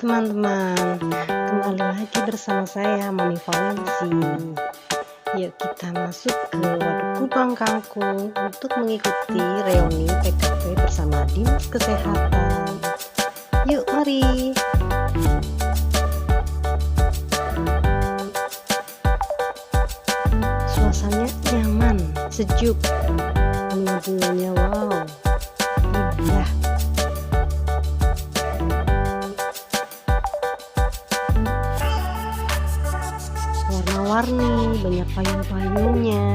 teman-teman, kembali lagi bersama saya Mami Valensi. Yuk kita masuk ke Waduk Kubang Kangkung untuk mengikuti reuni PKP bersama Dinas Kesehatan. Yuk mari. Suasananya nyaman, sejuk, bunga-bunganya wow, indah. Warna-warni, banyak payung-payungnya.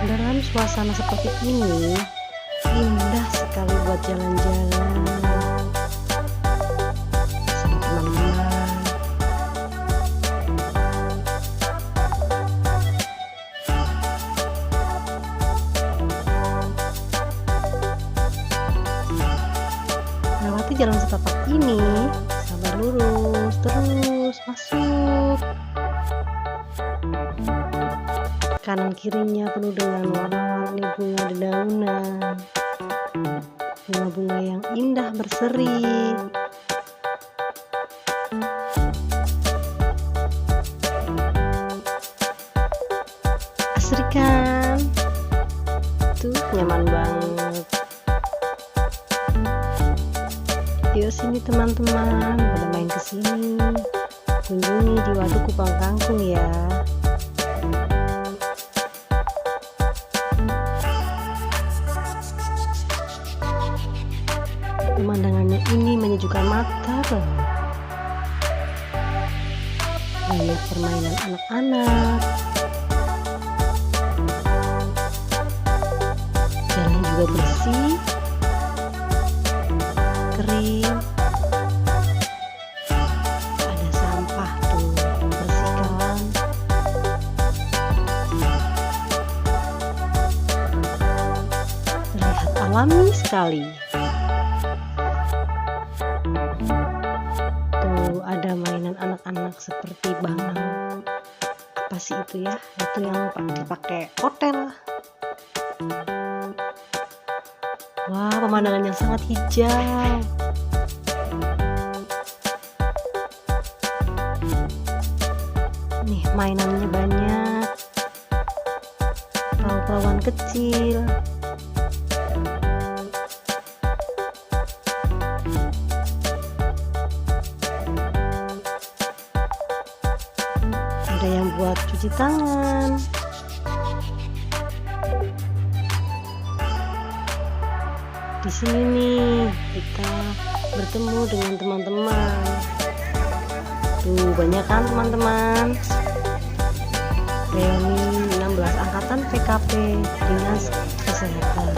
Dalam suasana seperti ini, indah sekali buat jalan-jalan sama teman-teman. Lewati jalan setapak ini, sabar lurus, terus masuk. Kanan kirinya penuh dengan warna-warni bunga dedaunan, bunga-bunga yang indah berseri. Asri kan? Tuh nyaman banget. Yuk sini teman-teman, pada main kesini, kunjungi di Waduk Kubang Kangkung ya. Pemandangannya ini menyejukkan mata banget. Banyak permainan anak-anak. Jalan juga bersih, kering. Ada sampah tuh, bersihkan. Terlihat alami sekali. Tuh ada mainan anak-anak seperti bangang. Apa sih itu ya? Itu yang dipakai hotel. Wah, pemandangannya sangat hijau. Nih, mainannya banyak. Perahu-perahuan kecil. Ada yang buat cuci tangan. Di sini nih kita bertemu dengan teman-teman. Tuh banyak kan teman-teman. Reuni 16 angkatan PKP Dinas Kesehatan.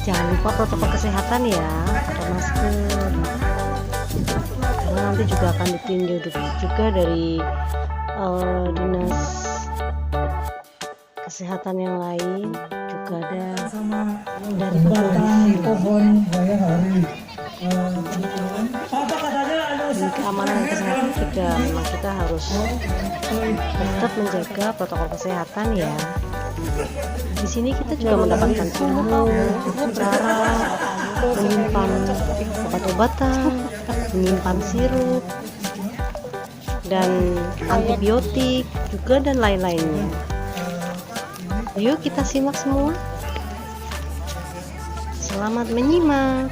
Jangan lupa protokol kesehatan ya, pakai masker. Karena nanti juga akan ditinjau juga dari dinas kesehatan yang lain, juga ada dari pohon saya hari di keamanan kesehatan juga memang kita harus tetap menjaga protokol kesehatan ya. Di sini kita juga mendapatkan ilmu cara menyimpan obat-obatan, menyimpan sirup dan antibiotik juga dan lain-lainnya. Yuk kita simak semua. Selamat menyimak.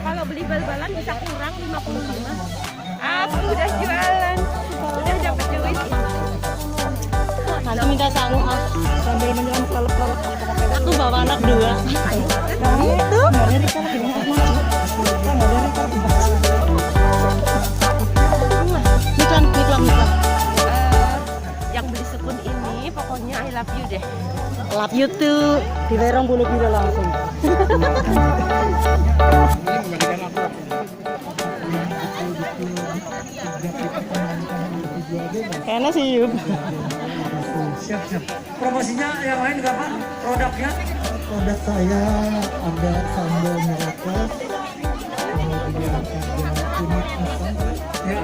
Kalau beli bal-balan bisa kurang 55. Aku udah jualan, udah dapat duit. Nanti minta sangu Sambil menyelam kelelep-kelelep. Aku bawa anak 2. Itu. Miklam. Yang beli sekun ini pokoknya I love you deh. Love you too. dilerong bulu biru langsung. Kayaknya sih Yub. Siap. Promosinya yang lain nggak Pak? Produknya? Produk saya ada sambal miracle, kemudian ada kunyit asam, ya.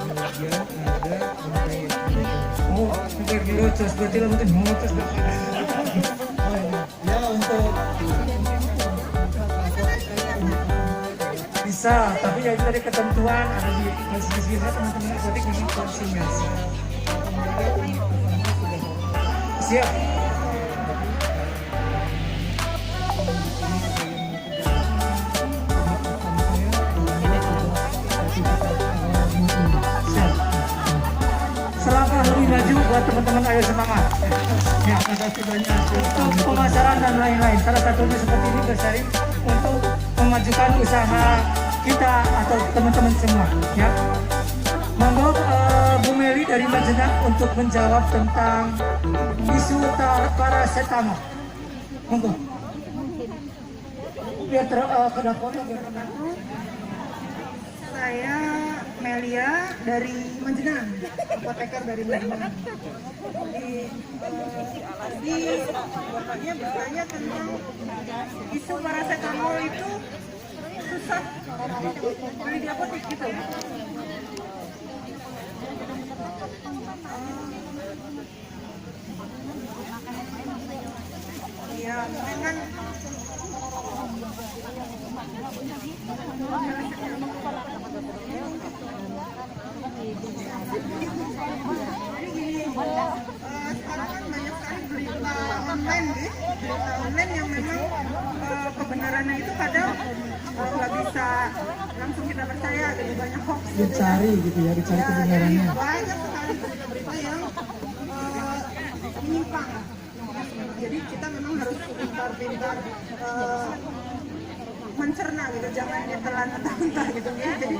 Kemudian ada nyerocos, berarti lo mungkin nyerocos. Ya untuk bisa, tapi ya itu tadi ketentuan ada di masjid-masjid teman-teman apotek memang porsinya. Siap. Selangkah lebih maju buat teman-teman, ayo semangat. Ya, terima kasih banyak untuk pemasaran dan lain-lain. Salah satunya seperti ini bersaing untuk memajukan usaha kita atau teman-teman semua. Ya, monggo Bu Meli dari Majenang untuk menjawab tentang isu paracetamol. Monggo. Biar ke dapur biar tenang. Saya Melia dari Majenang, apoteker dari Majenang. Tadi bapaknya bertanya tentang isu paracetamol itu susah beli di apotek gitu. Ya, dengan sekarang kan banyak sekali berita online gitu, berita online yang memang kebenarannya itu kadang nggak bisa langsung kita percaya, jadi banyak hoax. Dicari gitu ya, dicari Ya, kebenarannya. jadi banyak sekali berita-berita yang menyimpang. Jadi kita memang harus pintar-pintar mencerna gitu, jangan ditelan mentah-mentah gitu ya. Jadi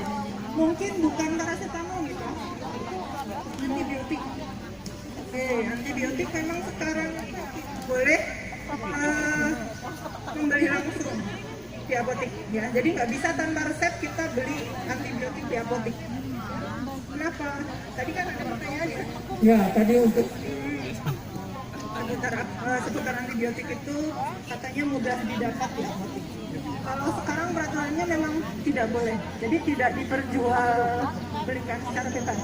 mungkin bukan paracetamol gitu, antibiotik. Oke, antibiotik memang sekarang boleh membeli langsung di apotek ya. Jadi nggak bisa tanpa resep kita beli antibiotik di apotek. Kenapa? Tadi kan ada pertanyaan ya. Ya, tadi untuk Seputar antibiotik itu katanya mudah didapat di apotek. Kalau sekarang peraturannya memang tidak boleh, jadi tidak diperjualbelikan secara bebas,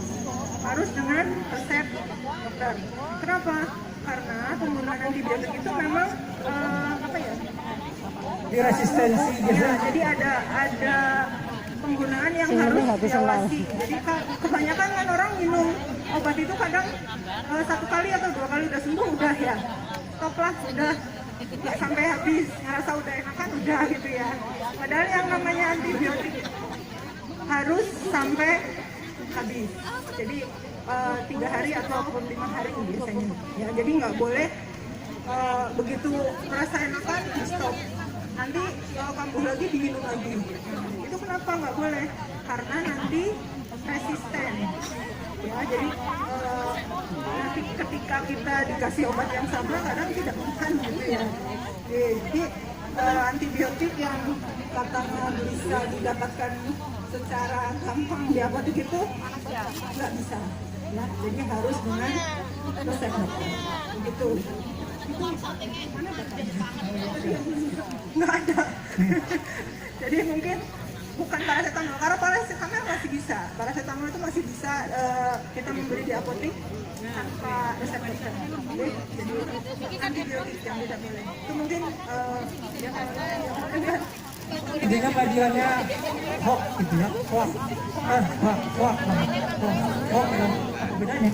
harus dengan resep dokter. Kenapa? Karena penggunaan antibiotik itu memang resistensi gitu. Ya, jadi ada penggunaan yang harus diawasi. Jadi kebanyakan kan orang minum obat itu kadang 1 kali atau 2 kali udah sembuh udah ya, stop lah, udah nggak sampai habis, ngerasa udah enakan udah gitu ya. Padahal yang namanya antibiotik harus sampai habis. Jadi 3 hari ataupun 5 hari biasanya. Ya, jadi nggak boleh begitu merasa enakan di stop. Nanti kalau kambuh lagi diminum lagi. Itu kenapa nggak boleh? Karena nanti resisten. Ya, jadi nanti ketika kita dikasih obat yang sama kadang tidak makan gitu ya. Jadi antibiotik yang katanya bisa didapatkan secara gampang di apotek itu nggak bisa. Ya, jadi harus dengan resep dokter. Begitu. Itu mana datanya? Nggak ada. Jadi mungkin bukan paracetamol. Karena paracetamol masih bisa. Paracetamol itu masih bisa kita membeli di apotek tanpa resep dokter. Jadi antibiotik yang tidak boleh. Itu mungkin intinya kajiannya hoax gitu ya, hoax, hoax, apa bedanya?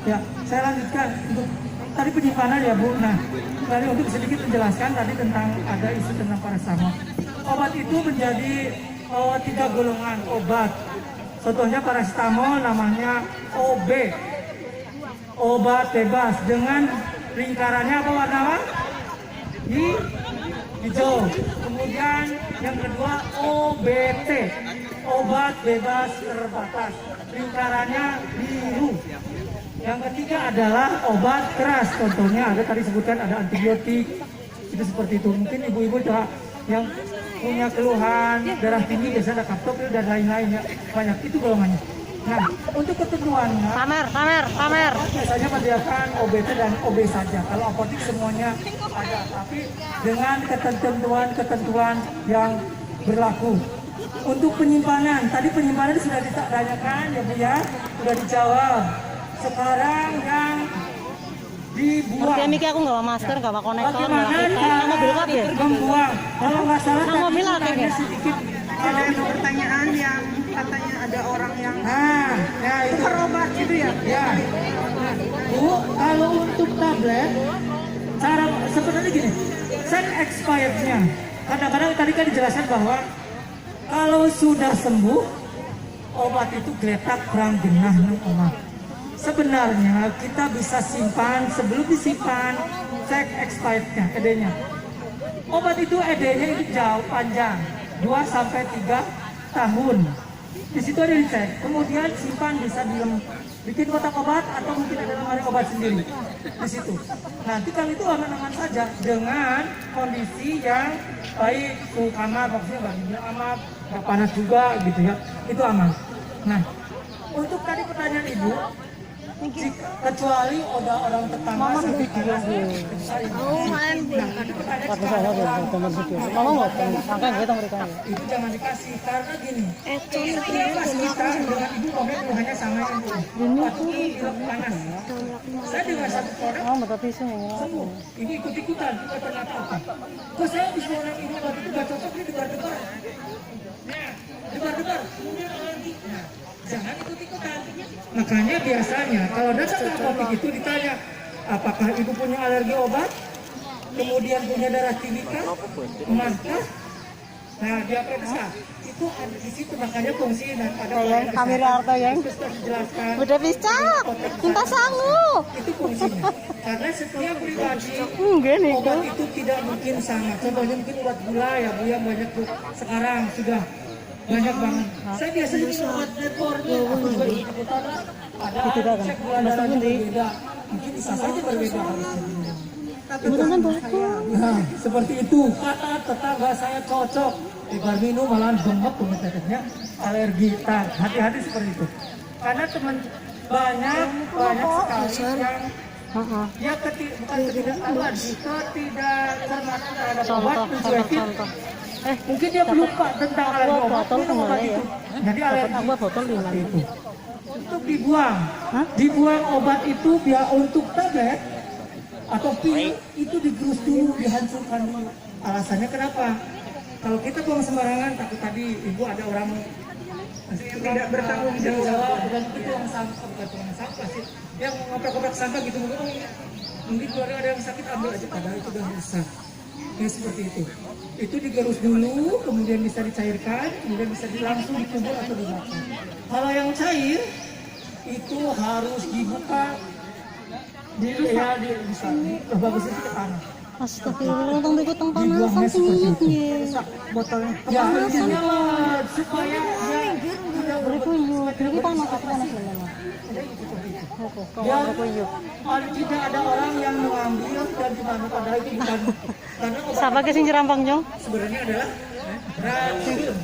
Ya, saya lanjutkan untuk tadi penyimpanan ya Bu. Nah, tadi untuk sedikit menjelaskan tadi tentang ada isu tentang paracetamol. Obat itu menjadi 3 golongan obat. Contohnya paracetamol namanya OB, obat bebas dengan lingkarannya apa warna? Hijau. Kemudian yang kedua OBT, obat bebas terbatas, lingkarannya biru. Yang ketiga adalah obat keras, contohnya ada tadi sebutkan ada antibiotik, itu seperti itu. Mungkin ibu-ibu yang punya keluhan darah tinggi biasanya ada kaptopil dan lain-lain ya, banyak itu golongannya. Nah, untuk ketentuannya pamer biasanya menyediakan OBT dan OB saja. Kalau apotek semuanya ada, tapi dengan ketentuan yang berlaku. Untuk penyimpanan, tadi penyimpanan sudah ditanyakan ya Bu ya, sudah dijawab. sekarang yang dibuang. Ngerti iki aku nggak masker, nggak konektor, Bagaimana nggak cara mobil kabeh. membuang? Kalau nggak salah Nang mobil tadi akeh, ada ya? sedikit. Ada pertanyaan yang katanya ada orang yang Nah, ya itu. tukar obat gitu ya. Ya. Bu, kalau untuk tablet, cara sebenarnya gini, set expirednya. Kadang-kadang tadi kan dijelaskan bahwa kalau sudah sembuh, obat itu geletak perang genah nang omat. Sebenarnya kita bisa simpan sebelum disimpan cek expirednya, ED-nya. Obat itu ED-nya itu jauh panjang, 2 sampai 3 tahun. Di situ ada dicek, kemudian simpan bisa bikin kotak obat atau mungkin ada lemari obat sendiri di situ. Nanti kalau itu aman-aman saja dengan kondisi yang baik, suhu kamar maksudnya nggak dibilang aman, nggak panas juga gitu ya, itu aman. Nah, untuk tadi pertanyaan ibu, kecuali ada orang tetangga sampai panas, itu jangan dikasih karena gini. Setiap kita dengan ibu komen hanya sama ibu. Pasti panas. Saya dengan satu produk sembuh. Ini ikut-ikutan, kita ternyata apa? Kok saya bisa orang ibu waktu itu gak cocok ini debar-debar. Nah, debar-debar, kemudian alergi. Nah, jangan ikut-ikutan. Makanya biasanya kalau datang ke apotek itu ditanya, apakah ibu punya alergi obat? Kemudian punya darah tipikal, maka nah dia periksa itu ada di situ, makanya fungsi dan ada kamera harta yang dijelaskan udah bisa minta sanggup itu fungsinya karena setiap pribadi enggak nih obat itu tidak mungkin sama. Contohnya mungkin obat gula ya Bu yang banyak tuh sekarang sudah banyak banget. Saya biasanya minum obat lepornya aku juga ikut-ikutan ada cek gula darahnya berbeda, mungkin bisa saja berbeda harusnya. Nah, seperti itu kata tetangga saya cocok. Ibar minum malah gemet tuh tetehnya alergi. Nah, hati-hati seperti itu. Karena teman banyak sekali yang dia bukan ketidaktahuan, tidak cermat terhadap obat mencuekin. Mungkin dia lupa tentang alergi obat, minum obat itu. Jadi alergi botol seperti itu. Untuk dibuang obat itu biar untuk tablet atau pil itu digerus dulu, dihancurkan dulu. Alasannya kenapa? Kalau kita buang sembarangan, takut tadi ibu ada orang yang tidak bertanggung jawab dan itu yang sampah, bukan tukang sampah sih, yang ngoprak-ngoprak sampah gitu, mungkin keluarga ada yang sakit ambil aja, padahal itu udah rusak. Ya seperti itu. Itu digerus dulu, kemudian bisa dicairkan, kemudian bisa langsung dikubur atau dimakan. Kalau yang cair itu harus dibuka. Bisa bagusnya sih ke tanah. Astagfirullah, tong ikut tong panasan sing nggih. Botolnya ya supaya dia tidak berkuyuk. Iki panas memang. tidak ada orang yang mengambil dan dimana padahal itu bukan karena obat Siapa ke sing jerampang nyong? sebenarnya adalah racun.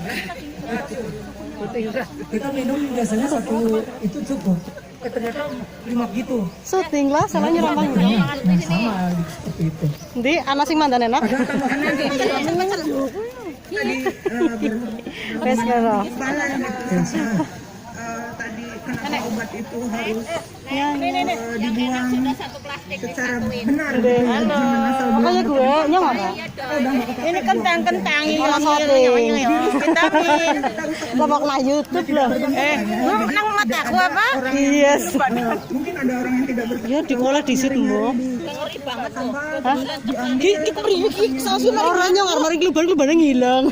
Kita minum biasanya satu itu cukup. Ternyata 5 gitu. Syuting lah, salah nyerampang nyong. Nah, sama seperti itu. Ndi ana sing mandan enak. Ada tambahannya Wes karo. Tadi kenapa obat itu harus Ya, dibuang secara benar? halo. Makanya gue nyong apa? Ini kentang-kentang ini Ora syuting. vitamin. Babak na YouTube loh. Nang mata aku apa? Yes. Mungkin ada orang yang tidak Ya diolah di situ, Mbok. Ngeri banget tuh. Hah? Ki priye ki sasu ora nyong arep kluban-klubane ngilang.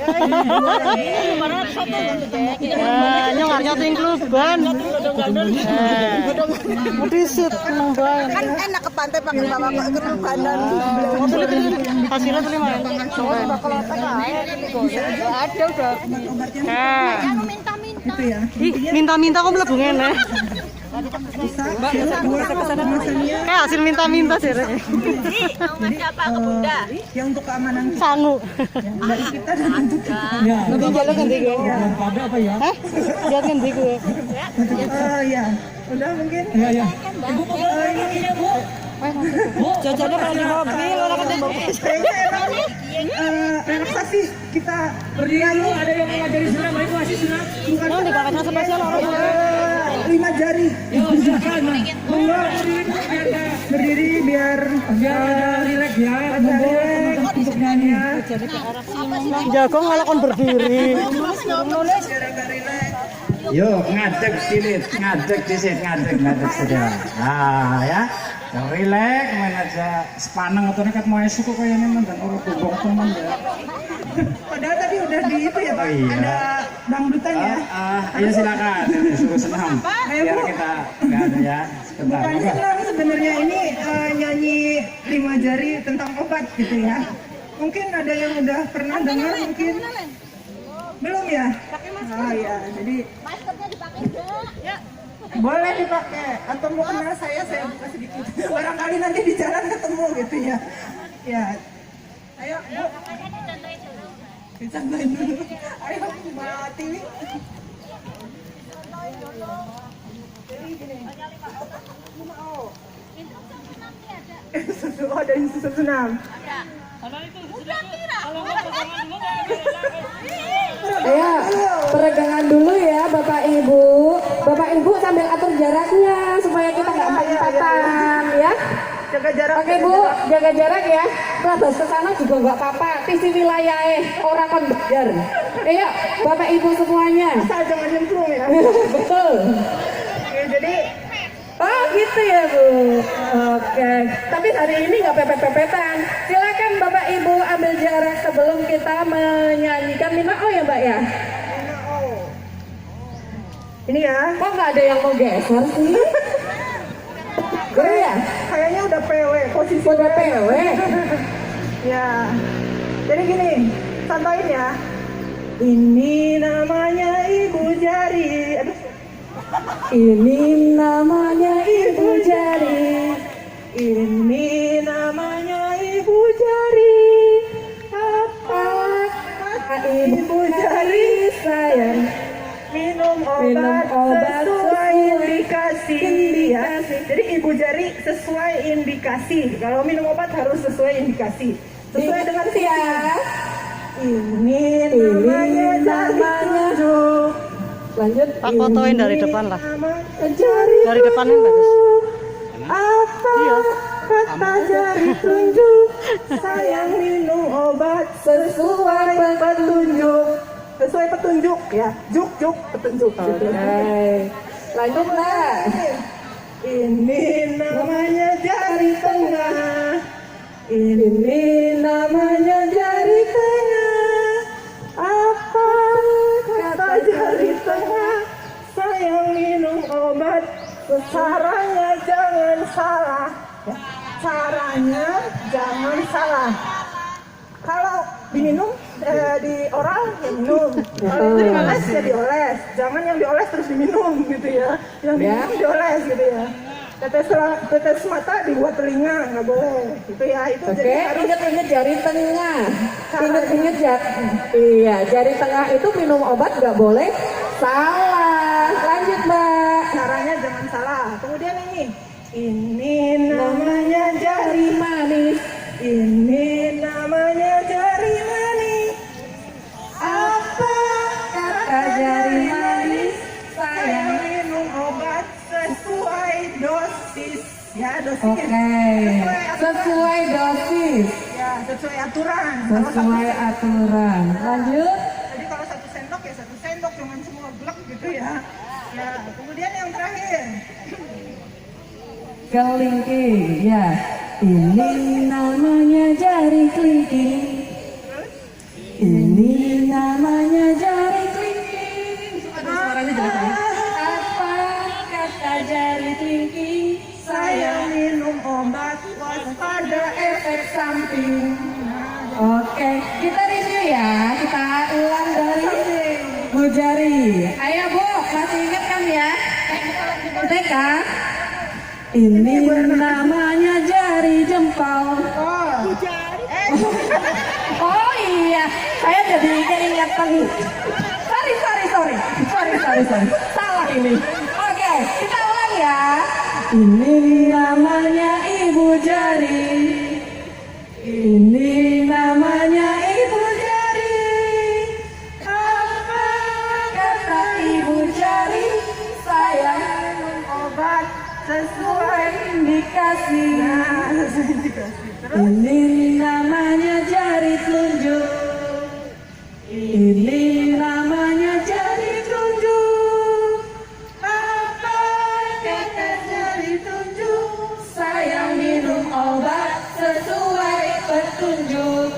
Nyong arep nyoting kluban. Disit nang bae. Kan enak ke pantai pakai bawa kerubanan. Hasilnya tuh lumayan. Ada udah. Nah, Minta-minta. itu ya. minta-minta kok mlebu ngene. Bisa buat kemasannya Kayak hasil minta-minta sih, Rek. Mau siapa aku bunda? yang untuk keamanan Sangu. dari kita dan untuk ya. Nanti jalan ngendi gue? Pada apa ya? Hah? Jalan ngendi gue? ya udah mungkin Ya. Ibu mau ini ya, Bu. Jajannya kalau di mobil, orang kan di mobil. kayaknya relaksasi kita Berdiri dulu, ada yang mengajari senam, itu masih senam. Yang di kakaknya spesial orang. 5 jari. Yuk silakan. Monggo Berdiri biar rileks ya. Monggo teman-teman untuk nyanyi ya. Jago ngalakon berdiri. biar agak rileks. Yuk ngadeg silit, ngadeg saja. Nah ya, yang rileks main aja sepaneng atau nekat mau esuk kok kayaknya dan orang gobong teman ya. Padahal tadi udah di itu ya Pak, Oh, iya. ada dangdutan ya. Ayo silakan, suruh senam. Biar kita nggak ada ya. Sebentar. Bukan senang sebenarnya ini nyanyi 5 jari tentang obat gitu ya. Mungkin ada yang udah pernah dengar mungkin. Belum ya? Oh ya, jadi boleh dipakai atau mau kenal saya buka sedikit. Barangkali nanti di jalan ketemu gitu ya. Ya. Ayo, Bu. Dicontohin dulu. Ayo, Mbak Tiwi. Jadi gini. Oh, ada susu senam. Ya, peregangan dulu ya Bapak Ibu. Bapak Ibu sambil atur jaraknya supaya kita nggak empat-empatan ya. Jaga jarak. Oke Bu, jaga jarak ya. Terus ke sana juga nggak apa-apa. Tisi wilayah orang kon bejar. Ayo Bapak Ibu semuanya. Asal jangan nyemplung ya. Betul. Oke, jadi Oh gitu ya Bu. Oke. Tapi hari ini nggak pepet-pepetan. Silakan Bapak Ibu ambil jarak sebelum kita menyanyikan 5O ya Mbak ya. ini ya. Kok nggak ada yang mau geser sih? Gue ya? Kayaknya udah PW posisi. Udah PW. Ya. Jadi gini, contohin ya. Ini namanya Ibu Jari. Aduh. Ini namanya Ibu Jari. Ini namanya Ibu Jari. Apa kata Ibu Jari sayang? Minum obat sesuai indikasi ya. Jadi Ibu Jari sesuai indikasi. Kalau minum obat harus sesuai indikasi. Sesuai dengan ya. Ini namanya tunjuk. Lanjut. Pak fotoin dari depan lah. Jari Dari depannya bagus. apa Iya. kata jari tunjuk? Sayang minum obat sesuai petunjuk. Sesuai petunjuk ya. Juk petunjuk. Oke. Lanjut lah. Ini namanya jari tengah. Ini namanya jari tengah. Apa kata jari tengah? Sayang minum obat. Caranya jangan salah. Ya, caranya jangan salah. Kalau diminum di oral ya minum. Kalau itu dioles ya dioles. Jangan yang dioles terus diminum gitu ya. Yang diminum dioles gitu ya. Tetes mata dibuat telinga nggak boleh. Itu ya itu Oke, jadi harus ingat-ingat jari tengah. Ingat-ingat iya, jari tengah itu minum obat nggak boleh salah. Lanjut Mbak. caranya jangan salah. Kemudian ini namanya jari Manis. Ini namanya jari manis. Apa kata jari manis? Sayang minum obat sesuai dosis. Ya dosisnya. Oke. Sesuai dosis. Ya sesuai aturan. Sesuai aturan. Lanjut. Jadi kalau 1 sendok ya 1 sendok, jangan semua blek gitu ya. Ya kemudian yang terakhir. Kelingking, ya. Ini namanya jari kelingking. Ini namanya jari kelingking. Aduh, suaranya jelas ya. Apa kata jari kelingking? Sayang minum obat waspada efek samping. Oke, kita review ya. Kita ulang dari Bu Jari. Ayo Bu, masih ingat kan ya? TK. Ini namanya jari jempol. Oh iya, saya jadi keingetan. Sorry. Salah ini. Oke, kita ulang ya. Ini namanya Ibu Jari. Ini namanya Ibu Jari. Apa kata Ibu Jari? Sayang indikasi. Ini namanya jari telunjuk. Ini namanya jari telunjuk. Apa kata jari telunjuk? Sayang minum obat sesuai petunjuk.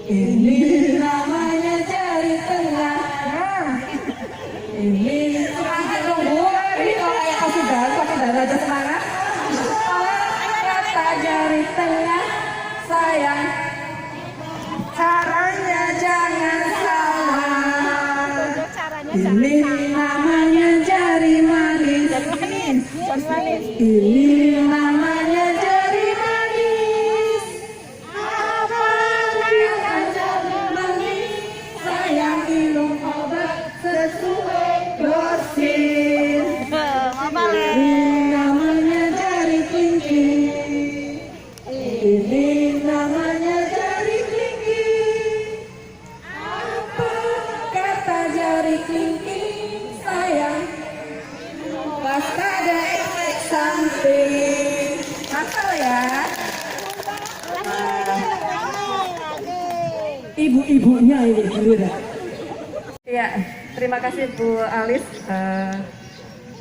Ini namanya jari tengah. Ini semangat dong Bu. Ini kalau kayak kasih darah aja semangat. Kata jari tengah, sayang. Caranya jangan salah. Ini namanya jari manis. Ini namanya jari manis. Apa kata jari manis? Sayang minum obat sesuai dosis. Ini namanya jari kelingking. Ini namanya jari kelingking. Apa kata jari kelingking? Sayang, waspada efek samping. Hafal ya. Ibu-ibunya ini dulu dah. Ya, terima kasih Bu Alis.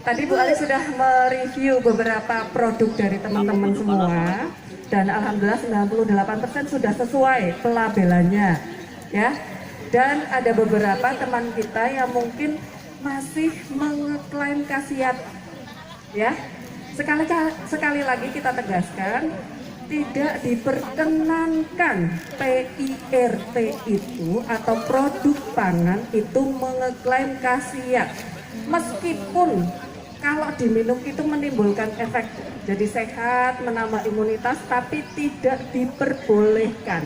Tadi Bu Alis sudah mereview beberapa produk dari teman-teman semua dan alhamdulillah 98% sudah sesuai pelabelannya ya. Dan ada beberapa teman kita yang mungkin masih mengeklaim khasiat ya. Sekali lagi kita tegaskan, tidak diperkenankan PIRT itu atau produk pangan itu mengeklaim khasiat. Meskipun kalau diminum itu menimbulkan efek jadi sehat, menambah imunitas, tapi tidak diperbolehkan.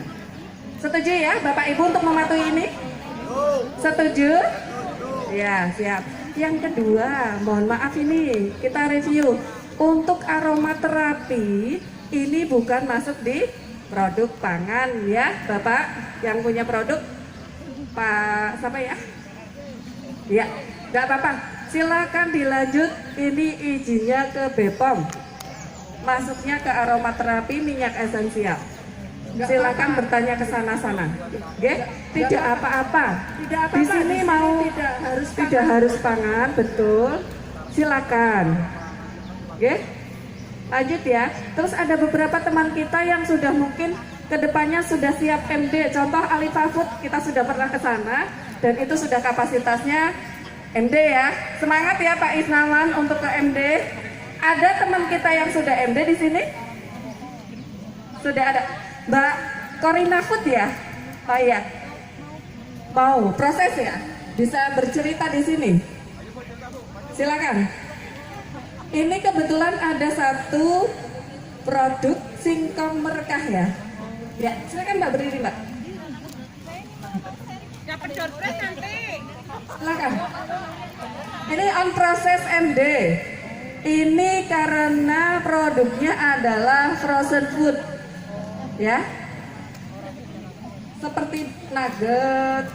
Setuju ya Bapak Ibu untuk mematuhi ini? Setuju? Ya, siap. Yang kedua, mohon maaf ini kita review. Untuk aromaterapi ini bukan masuk di produk pangan ya Bapak yang punya produk Pak siapa ya? Ya, enggak apa-apa. Silakan dilanjut, ini izinnya ke BPOM. Masuknya ke aromaterapi minyak esensial. Silakan bertanya ke sana-sana. Oke? Tidak apa-apa. Di sini mau tidak harus pangan, betul. Silakan. Oke? Lanjut ya. Terus ada beberapa teman kita yang sudah mungkin kedepannya sudah siap MD. Contoh Alifa Food, kita sudah pernah ke sana dan itu sudah kapasitasnya MD ya. Semangat ya Pak Isnawan untuk ke MD. Ada teman kita yang sudah MD di sini? Sudah ada. Mbak Korina Food ya? Oh iya. Mau proses ya? Bisa bercerita di sini? Silakan. Ini kebetulan ada satu produk singkong merekah ya. Ya, silakan Mbak berdiri Mbak. Dapat door prize nanti. Silakan. Ini on proses MD. Ini karena produknya adalah frozen food, ya. Seperti nugget,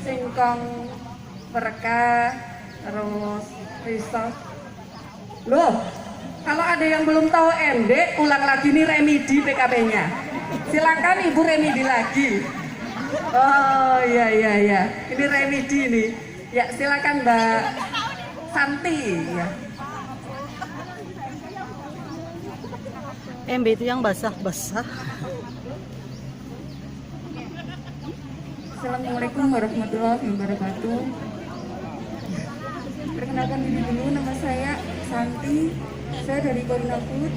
singkong merekah, terus risol. Loh, kalau ada yang belum tahu MD, ulang lagi nih remedi PKP-nya. Silakan Ibu remedi lagi. Oh iya. Ini remedi nih. Ya silakan Mbak Santi. Ya. MB itu yang basah-basah. Assalamualaikum warahmatullahi wabarakatuh. Perkenalkan diri dulu, nama saya Santi. Saya dari Korina Food.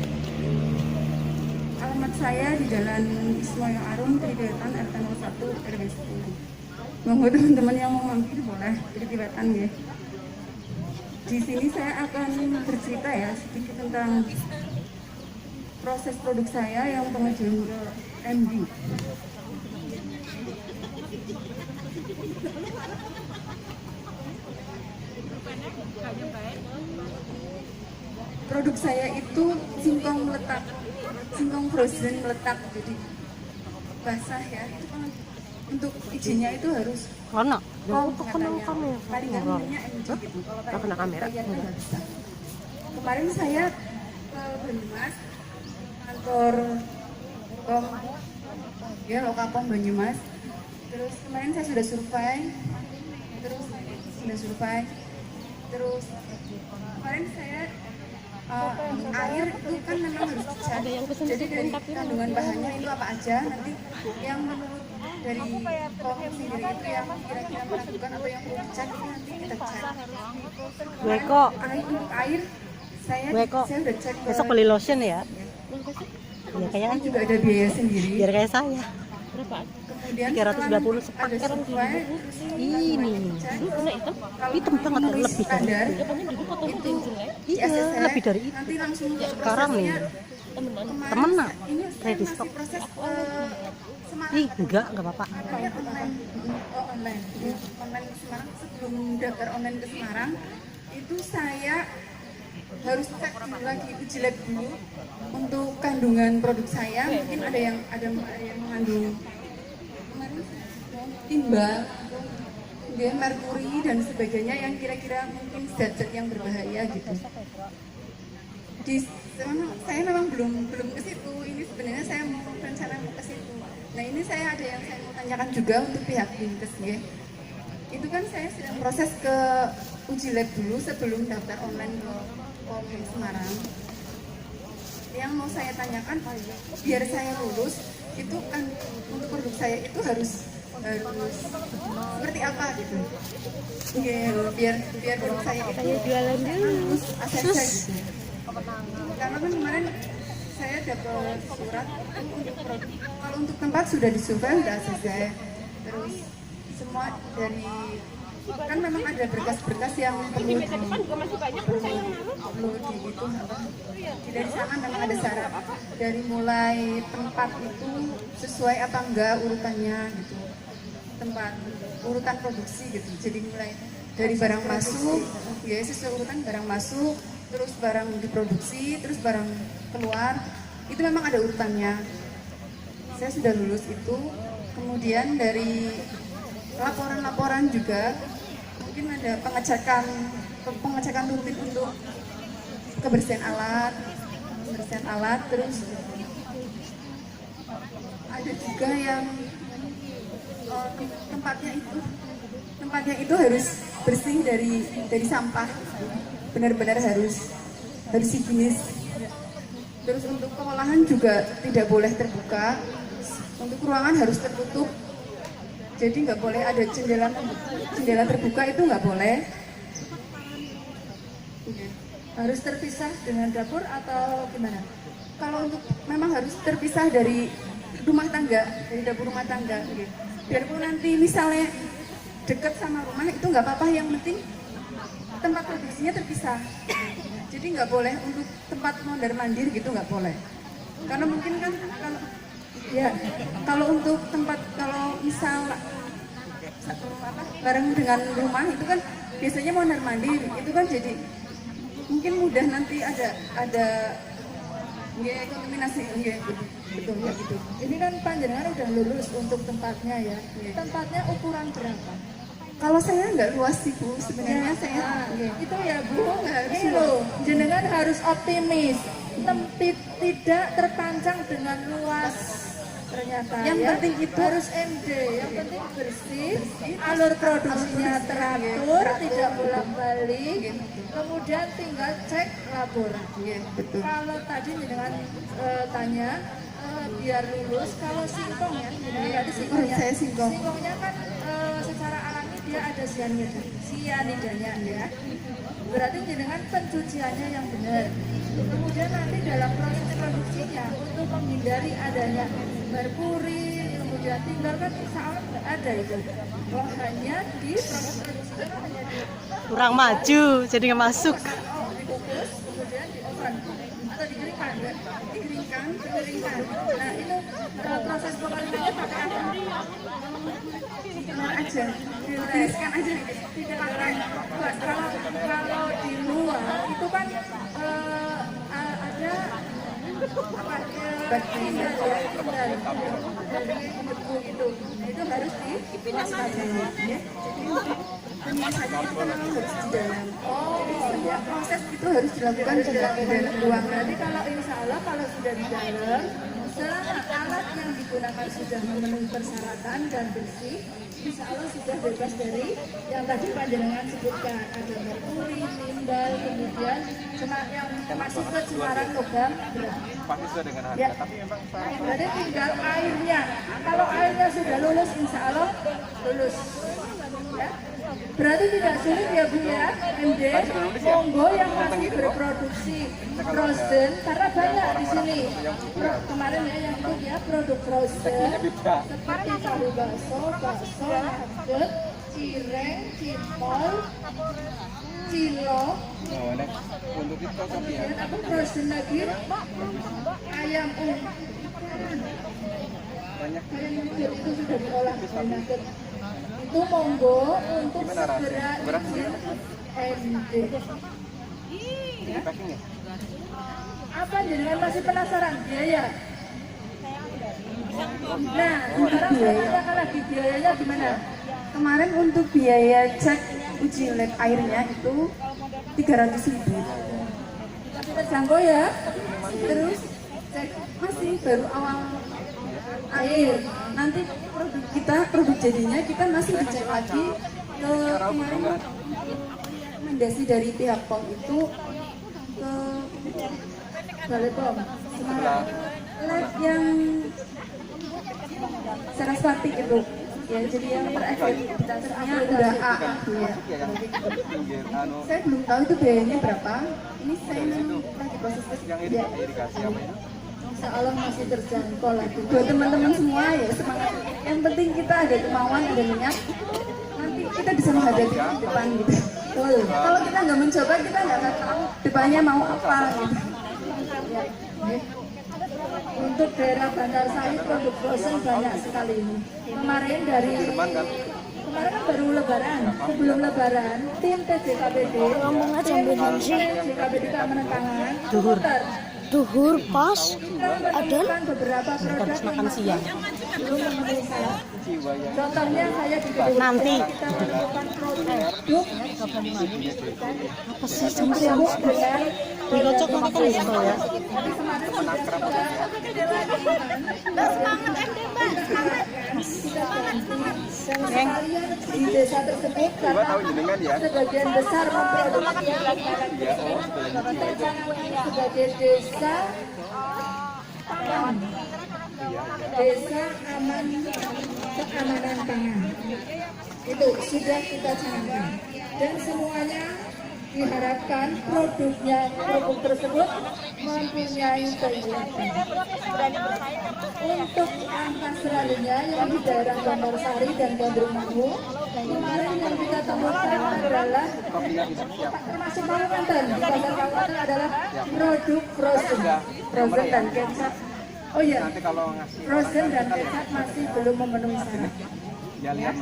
Alamat saya di Jalan Ismail Arum, Tridetan, RT 01, RW 10. Monggo teman-teman yang mau mampir boleh Tridetan ya. Di sini saya akan bercerita ya sedikit tentang proses produk saya yang pengajuan ke MD. Produk saya itu singkong meletak, singkong frozen meletak, jadi basah ya. Itu kan untuk izinnya itu harus Karena katanya palingan minyak MD gitu. Kalau kena kamera. bayarnya nggak bisa. Kemarin saya ke Banyumas, kantor Kom, ya Lokapom Banyumas. Terus kemarin saya sudah survei, terus kemarin saya air itu kan memang harus dicek. Jadi dari kandungan bahannya itu apa aja, nanti yang menurut dari Kom sendiri itu yang kira-kira menentukan atau yang perlu dicek itu nanti kita cek. Weko, Air saya udah cek ke besok beli lotion ya. Ya kayak ini juga ada biaya sendiri. biar kayak saya. Kemudian 320 sepaket. Ada survei, Ini hitam banget, memenuhi lebih dari standar, itu. di Iya, SSC, lebih dari itu. nanti langsung Sekarang nih, kemarin temen nak, ini ready masih stock. proses Semarang. Ih, enggak apa-apa. Online. Online. Online ke Semarang, sebelum daftar online ke Semarang, itu saya harus cek dulu lagi, uji lab dulu untuk kandungan produk saya. Mungkin ada yang mengandung kemarin timbal, kemudian merkuri dan sebagainya yang kira-kira mungkin zat-zat yang berbahaya gitu. Di sana saya memang belum ke situ. Ini sebenarnya saya mau rencana mau ke situ. Nah ini saya ada yang saya mau tanyakan juga untuk pihak Dinkes ya. Itu kan saya sedang proses ke uji lab dulu sebelum daftar online ke Kom Semarang. Yang mau saya tanyakan, biar saya lulus itu kan untuk produk saya itu harus seperti apa gitu. Biar produk saya itu Jualan dulu. harus ACC gitu. Karena kan kemarin saya dapat surat untuk produk. Kalau untuk tempat sudah disurvey, sudah ACC. Terus semua dari kan memang ada berkas-berkas yang perlu di dari sana memang ada syarat dari mulai tempat itu sesuai apa enggak urutannya gitu, tempat urutan produksi gitu. Jadi mulai dari barang masuk ya sesuai urutan barang masuk, terus barang diproduksi, terus barang keluar, itu memang ada urutannya. Saya sudah lulus itu. Kemudian dari laporan-laporan juga mungkin ada pengecekan rutin untuk kebersihan alat, terus ada juga yang tempatnya itu harus bersih dari sampah, benar-benar harus higienis. Terus untuk pengolahan juga tidak boleh terbuka, untuk ruangan harus tertutup. Jadi nggak boleh ada jendela terbuka, itu nggak boleh. Harus terpisah dengan dapur atau gimana? Kalau untuk memang harus terpisah dari rumah tangga, dari dapur rumah tangga. Gitu. Biarpun nanti misalnya dekat sama rumah itu nggak apa-apa, yang penting tempat produksinya terpisah. Jadi nggak boleh untuk tempat mondar mandir gitu, nggak boleh. Karena mungkin kan kalau untuk tempat, kalau misal bareng dengan rumah itu kan biasanya mondar mandir itu kan, jadi mungkin mudah nanti ada kontaminasi. Betul ya gitu. Ini kan panjenengan udah lulus untuk tempatnya ya. Tempatnya ukuran berapa? Kalau saya nggak luas sih Bu, sebenarnya saya itu ya Bu, ini loh, jenengan harus optimis, tidak terpancang dengan luas. Ternyata yang penting itu harus MD, yang penting bersih, alur produksinya teratur, tidak bolak-balik, kemudian tinggal cek labor. Kalau tadi jenengan tanya biar lulus, kalau singkong ya, berarti singkongnya, singkongnya kan secara alami dia ada sianidanya ya. Berarti jenengan pencuciannya yang benar. Kemudian nanti dalam proses produksinya untuk menghindari adanya merkuri, kemudian tinggal kan insya Allah nggak ada itu. Hanya di proses produksinya hanya Kurang maju, jadi nggak masuk. dikukus, kemudian di oven atau dikeringkan. Nah itu proses pengeringannya pakai apa? Aja, ditiriskan aja, tidak pakai. Kalau di luar itu kan ada bakteri dari debu itu harus dipilaskan ya. penyelesaian itu memang harus di dalam. Setiap proses itu harus dilakukan di dalam ruang. Berarti kalau insya Allah kalau sudah di dalam, selama alat yang digunakan sudah memenuhi persyaratan dan bersih, insya Allah sudah bebas dari yang tadi panjenengan sebutkan, ada merkuri, limbah, kemudian yang masuk ke cemaran logam berat. Ya, berarti tinggal airnya. Kalau airnya sudah lulus, insya Allah lulus. Ya. Berarti tidak sulit ya Bu ya, MD, monggo yang masih berproduksi frozen, karena banyak di sini. Kemarin ya yang ikut ya produk frozen, seperti tahu bakso, nugget, cireng, cipol, cilok, kemudian apa frozen lagi, ayam ungkep itu sudah diolah nugget. Itu monggo untuk segera izin MD. Ya. Apa jenengan masih penasaran biaya? Nah, sekarang saya tanyakan lagi biayanya gimana? Kemarin untuk biaya cek uji lab airnya itu 300.000. Terjangkau ya? Terus cek masih baru awal air. Nanti produk jadinya kita masih dicek lagi ke kemarin rekomendasi dari pihak POM itu ke Balai POM Semarang. Lab yang Saraswati itu ya, jadi yang terakreditasinya udah A ya. Saya belum tahu itu biayanya berapa. Ini saya memang lagi proses ya. Insya Allah masih terjangkau lagi. Buat teman-teman semua ya semangat. Yang penting kita ada kemauan, ada niat. Nanti kita bisa menghadapi depan gitu. Kalau kita nggak mencoba, kita nggak tahu depannya mau apa gitu. Ya. Untuk daerah Bantar Sari produk frozen banyak sekali ini. Kemarin kemarin kan baru lebaran, sebelum lebaran tim TJKBD TJKBD Keamanan Pangan Duhur pas ada beberapa produk makan siang. Contohnya saya di gedung Nanti. kita menemukan produk apa sih dengan Dirocok nanti kan itu ya. Di desa tersebut karena sebagian besar memproduksi sebagai desa aman keamanan pangan. Itu sudah kita canangkan dan semuanya diharapkan produk tersebut mempunyai keunggulan. Untuk angka selanjutnya yang di daerah Bantar Sari dan Gondrongmangu, kemarin yang kita temukan adalah termasuk Kalimantan. Di pasar Kalimantan adalah produk frozen dan kecap. Oh iya, frozen dan kecap masih belum memenuhi syarat. Ya.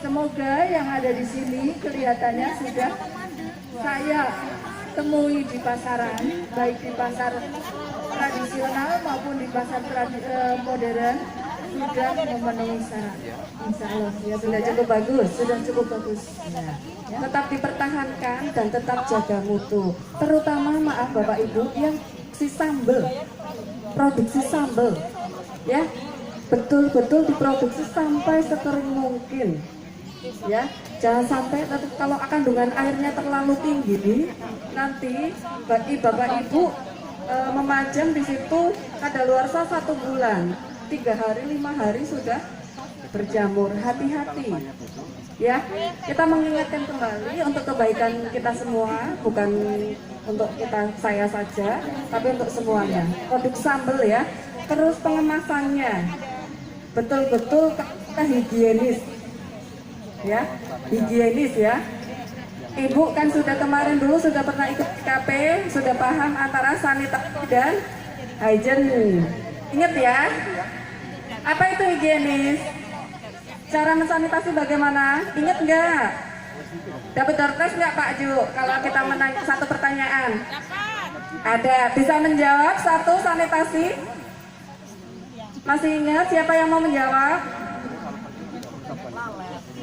Semoga yang ada di sini kelihatannya sudah saya temui di pasaran, baik di pasar tradisional maupun di pasar modern, sudah memenuhi syarat. Insya Allah ya, sudah cukup bagus, Ya. Tetap dipertahankan dan tetap jaga mutu. Terutama maaf Bapak Ibu yang produksi sambal, ya betul-betul diproduksi sampai sekering mungkin. Ya, jangan sampai kalau kandungan airnya terlalu tinggi, nanti bagi Bapak Ibu memajang di situ kadaluarsa 1 bulan, 3 hari 5 hari sudah berjamur. Hati-hati, ya. Kita mengingatkan kembali untuk kebaikan kita semua, bukan untuk saya saja, tapi untuk semuanya. Produk sambal ya, terus pengemasannya betul-betul higienis. Ya, higienis ya. Ibu kan sudah kemarin dulu sudah pernah ikut KP, sudah paham antara sanitasi dan hygiene. Ingat ya, apa itu higienis? Cara mensanitasi bagaimana? Ingat nggak? Dapat door prize nggak Pak Ju? Kalau kita menanya satu pertanyaan, ada bisa menjawab satu sanitasi? Masih ingat siapa yang mau menjawab?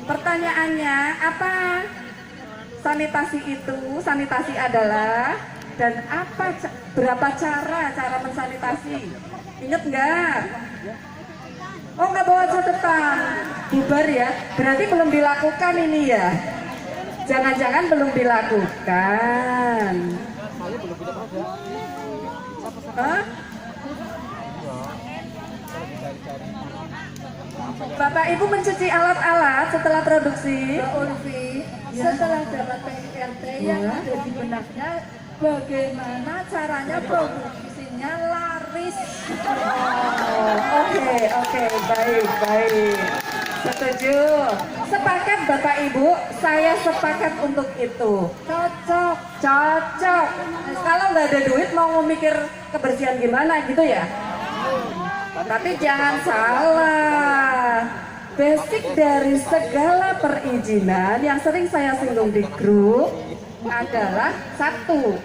Pertanyaannya apa? sanitasi adalah, dan berapa cara mensanitasi? Ingat nggak? Oh, nggak bawa catatan, bubar ya. Berarti belum dilakukan ini ya. Jangan-jangan belum dilakukan. Hah? Bapak Ibu mencuci alat-alat setelah produksi? Mbak Ulfi, setelah dapat PIRT yang ada di benaknya, bagaimana caranya produksinya laris? Oke, baik. Setuju. Sepakat Bapak Ibu, saya sepakat untuk itu. Cocok. Kalau nggak ada duit mau mikir kebersihan gimana gitu ya? Tapi jangan salah. Basic dari segala perizinan yang sering saya singgung di grup adalah satu,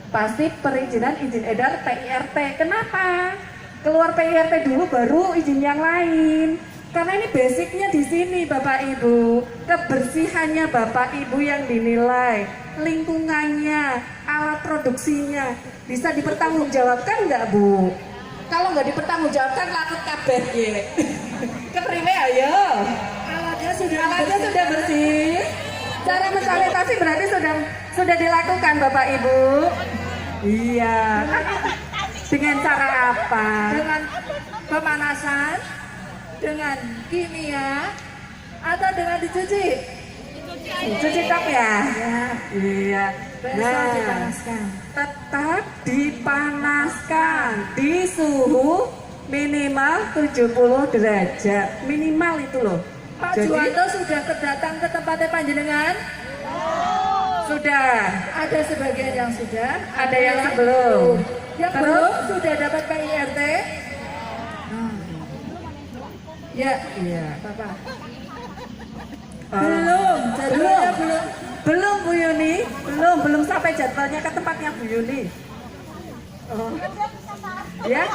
pasti perizinan izin edar PIRT. Kenapa? Keluar PIRT dulu baru izin yang lain. Karena ini basicnya di sini Bapak Ibu. Kebersihannya Bapak Ibu yang dinilai, lingkungannya, alat produksinya bisa dipertanggungjawabkan nggak Bu? Kalau nggak dipertanggungjawabkan lakut kabeh ya. Keprime ayo. Alatnya sudah bersih. Cara mensanitasi berarti sudah dilakukan Bapak Ibu. Iya. Dengan cara apa? Dengan pemanasan, dengan kimia, atau dengan dicuci? Cuci kap ya? Iya. Besok dipanaskan. Tetap dipanaskan di suhu minimal 70 derajat. Minimal itu loh. Pak Juwanto sudah datang ke tempatnya panjenengan? Sudah. Ada sebagian yang sudah, Ada yang sebelum. Yang Terus? belum sudah dapat PIRT? Ya, Iya. Bapak. Belum. Jadwalnya belum. Belum Bu Yuni. Belum sampai jadwalnya ke tempatnya Bu Yuni. Oh. Ya,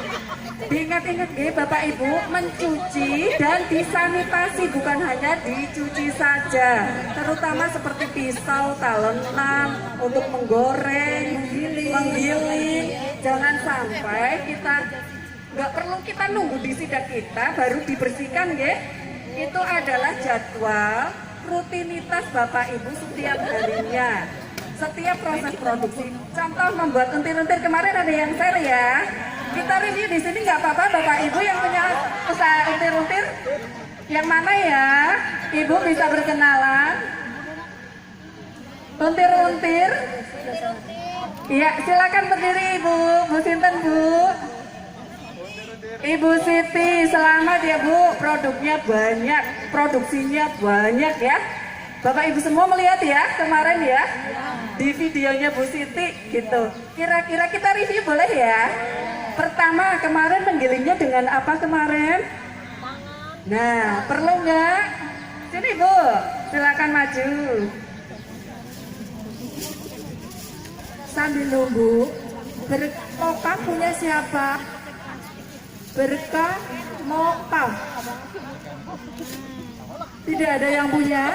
diingat-ingat ya Bapak Ibu, mencuci dan disanitasi bukan hanya dicuci saja, terutama seperti pisau, talenan untuk menggoreng, menggiling. Jangan sampai nggak perlu kita nunggu di sidak kita baru dibersihkan ya. Itu adalah jadwal rutinitas Bapak Ibu setiap harinya. Setiap proses produksi, contoh membuat untir-untir kemarin ada yang share ya. Kita review di sini nggak apa-apa Bapak Ibu yang punya usaha untir-untir. Yang mana ya? Ibu bisa berkenalan. Untir-untir. Iya, silakan berdiri Ibu. Bu Sinten Bu. Ibu Siti, selamat ya Bu. Produknya banyak, produksinya banyak ya. Bapak Ibu semua melihat ya kemarin ya di videonya Bu Siti gitu. Kira-kira kita review boleh ya? Pertama kemarin menggilingnya dengan apa kemarin? Nah perlu nggak? Sini Bu, silakan maju. Sambil nunggu, berkah punya siapa? Berkah Mokah. Tidak ada yang punya?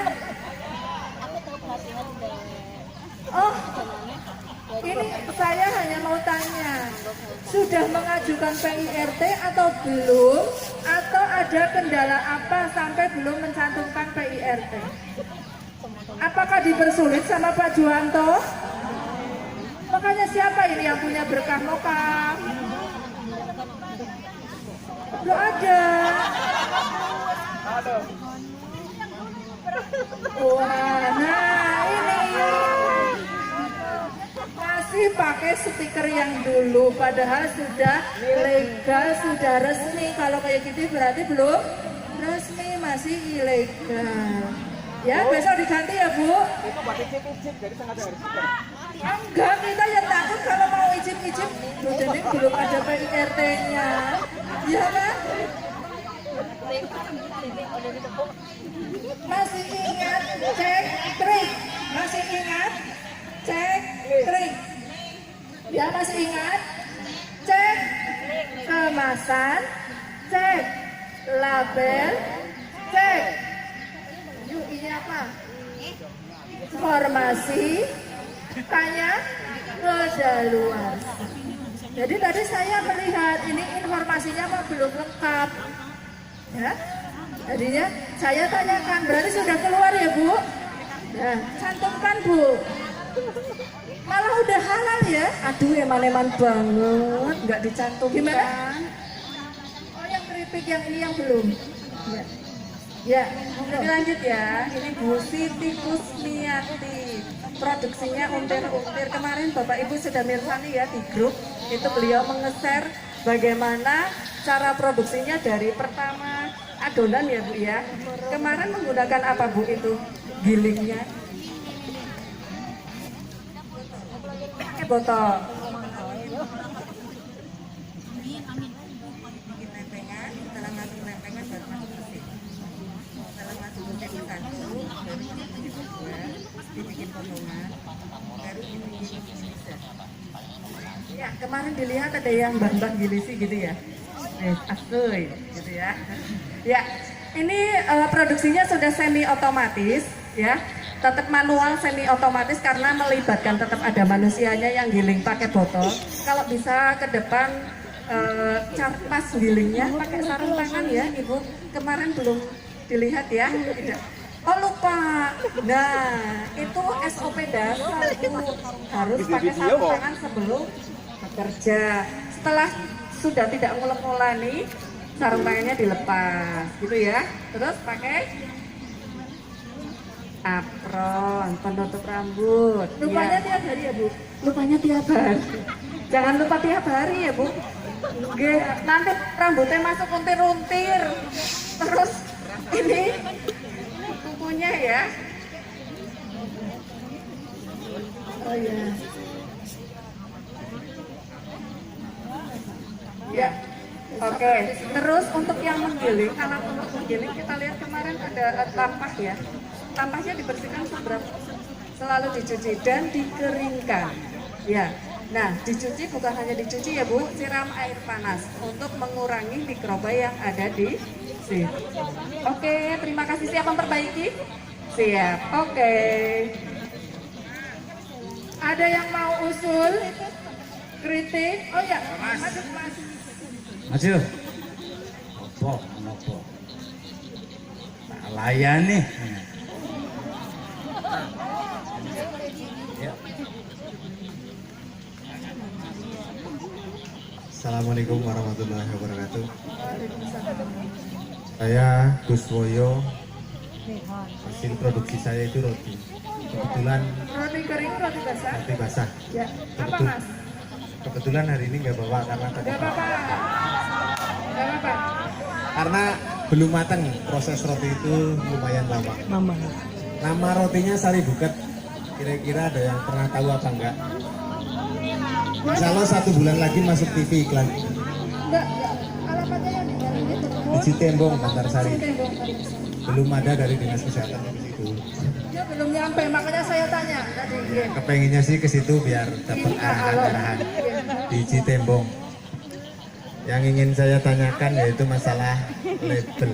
Oh, ini saya hanya mau tanya, sudah mengajukan PIRT atau belum? Atau ada kendala apa sampai belum mencantumkan PIRT? Apakah dipersulit sama Pak Juwanto? Makanya siapa ini yang punya berkah Mokah? Belum ada. Wah, nah ini masih pakai stiker yang dulu, padahal sudah legal, sudah resmi. Kalau kayak gitu berarti belum resmi, masih ilegal. Ya, besok diganti ya Bu. Itu pakai icip-icip, jadi sengaja harus icip. Enggak, kita yang takut kalau mau icip-icip. Jadi belum ada PIRT-nya. Iya kan? Masih ingat cek trik? Masih ingat cek trik? Ya masih ingat? Cek kemasan, cek label, cek. Yuk ini apa? informasi hanya kedaluarsa. Jadi tadi saya melihat ini informasinya kok belum lengkap, ya. Jadinya saya tanyakan, berarti sudah keluar ya Bu? Ya, cantumkan Bu. Malah udah halal ya? Aduh, eman-eman banget, nggak dicantumkan. Gimana? Oh, yang keripik yang ini yang belum. Ya. Ya, Jadi lanjut ya, ini Bu Siti Kusmiati. Produksinya untir-untir. Kemarin Bapak Ibu sudah mirsani ya di grup. Itu beliau nge-share bagaimana cara produksinya dari pertama adonan ya Bu ya. Kemarin menggunakan apa Bu itu gilingnya? Pakai botol. Bikin lempengan, setelah masuk lempengan baru masuk mesin. Setelah masuk mesin satu, baru dibikin potongan, baru ini bisa. Ya, kemarin dilihat ada yang bang-bang gilisi gitu ya. Asli gitu ya. Ya, ini produksinya sudah semi otomatis ya. Tetap manual semi otomatis karena melibatkan tetap ada manusianya yang giling pakai botol. Kalau bisa ke depan pas gilingnya pakai sarung tangan ya Ibu. Kemarin belum dilihat ya. Tidak. Oh lupa. Nah, itu SOP dasar Bu. Harus pakai sarung tangan sebelum bekerja. Setelah sudah tidak ngulek-ngulani, sarung tangannya dilepas gitu ya. Terus pakai apron, penutup rambut. lupanya Ya. tiap hari ya Bu? Lupanya tiap hari. Jangan lupa tiap hari ya Bu. Nggih, nanti rambutnya masuk untir-untir. Terus ini kukunya ya. Oh iya. Ya. Oke. Terus untuk yang menggiling, alat untuk menggiling kita lihat kemarin ada tampah ya. Tampahnya dibersihkan selalu dicuci dan dikeringkan. Ya. Nah, dicuci bukan hanya dicuci ya Bu, siram air panas untuk mengurangi mikroba yang ada di sini. Oke, terima kasih. Siap memperbaiki? Siap. Oke. Ada yang mau usul? Kritik? Oh ya, maju Mas. Maju. Nopo, nopo. Tak layani. Ya. Assalamualaikum warahmatullahi wabarakatuh. Saya Gus Woyo. Hasil produksi saya itu roti. Kebetulan Roti kering, roti basah? roti basah. Ya. Apa Mas? Kebetulan hari ini nggak bawa karena Gak apa-apa. Gak apa-apa. karena belum matang. Proses roti itu lumayan lama. Mama. Nama rotinya Sari Buket. Kira-kira ada yang pernah tahu apa enggak? Insya Allah 1 bulan lagi masuk TV iklan. Enggak. Alamatnya yang di dalam itu. Di Citembong, Bantarsari. Tembok. Belum ada dari dinas kesehatan di situ. Ya belum nyampe, makanya saya tanya tadi. Iya. Kepenginnya sih ke situ biar dapat arahan-arahan di Citembong. Yang ingin saya tanyakan yaitu masalah label.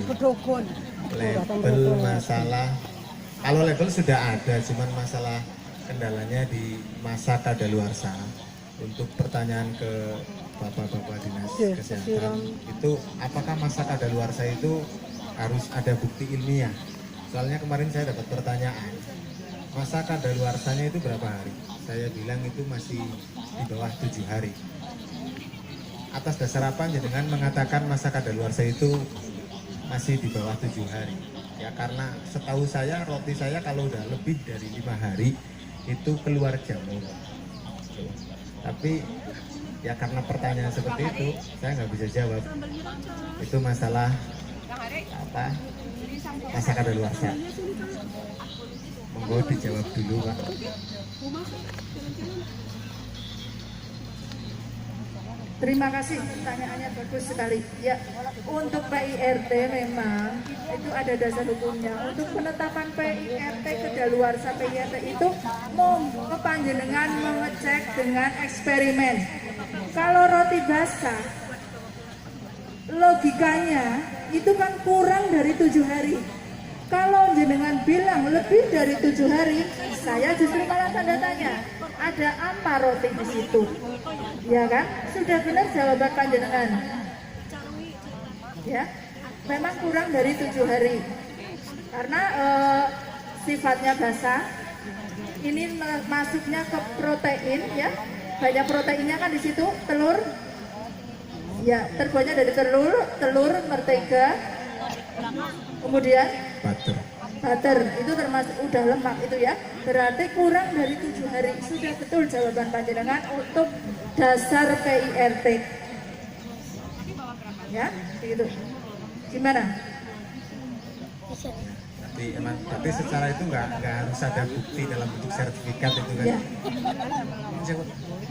Label masalah, kalau label sudah ada, cuman masalah kendalanya di masa kadaluarsa. Untuk pertanyaan ke Bapak-bapak Dinas Kesehatan, itu apakah masa kadaluarsa itu harus ada bukti ilmiah? Soalnya kemarin saya dapat pertanyaan, masa kadaluarsanya itu berapa hari? Saya bilang itu masih di bawah 7 hari. Atas dasar apa jenengan mengatakan masa kadaluarsa itu masih di bawah 7 hari? Ya karena setahu saya roti saya kalau udah lebih dari 5 hari itu keluar jamur. Tapi ya karena pertanyaan seperti itu saya nggak bisa jawab. Itu masalah apa? Masa kadaluarsa. Monggo dijawab dulu Pak. Terima kasih, pertanyaannya bagus sekali. Ya, untuk PIRT memang itu ada dasar hukumnya. Untuk penetapan PIRT kedaluarsa PIRT itu monggo panjenengan mengecek dengan eksperimen. Kalau roti basah, logikanya itu kan kurang dari 7 hari. Kalau jenengan bilang lebih dari 7 hari, saya justru malah tanda tanya. Ada apa roti di situ? Ya kan? Sudah benar jawaban panjenengan. Ya, memang kurang dari 7 hari. Karena sifatnya basah. Ini masuknya ke protein, ya. Banyak proteinnya kan di situ, telur. Ya, terbuatnya dari telur mentega. Kemudian butter itu termasuk udah lemak itu ya, berarti kurang dari 7 hari. Sudah betul jawaban panjenengan untuk dasar PIRT ya, begitu. Gimana? Tapi secara itu nggak harus ada bukti dalam bentuk sertifikat itu kan? Ya.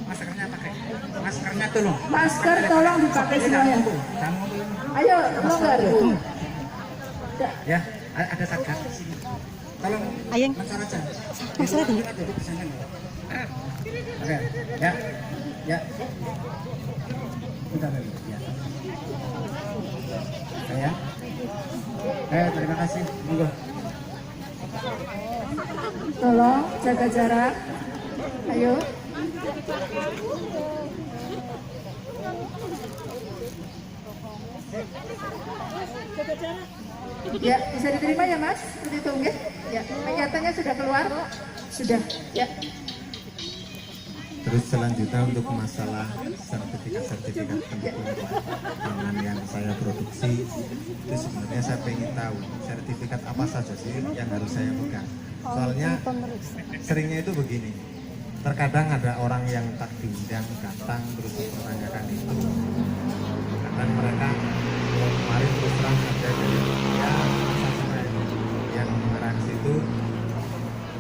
Maskernya pakai, maskernya tolong. Masker tolong dipakai semuanya. Ayo longgar. Ya, ada satgas di sini. Tolong Ayang, lancar aja. masalah dulu. Duduk di sana. Oke, ya, ya. Bentar lagi, ya. Saya. Terima kasih. Monggo. Tolong jaga jarak. Ayo. Ya, bisa diterima ya Mas? Seperti itu nggih? Ya, nyatanya sudah keluar? Sudah, ya. Terus selanjutnya untuk masalah sertifikat pangan yang saya produksi, itu sebenarnya saya pengen tahu sertifikat apa saja sih yang harus saya pegang. Soalnya seringnya itu begini, terkadang ada orang yang tak diundang datang terus mempertanyakan itu. Kadang mereka kemarin terus terang ada yang mengarah ke situ.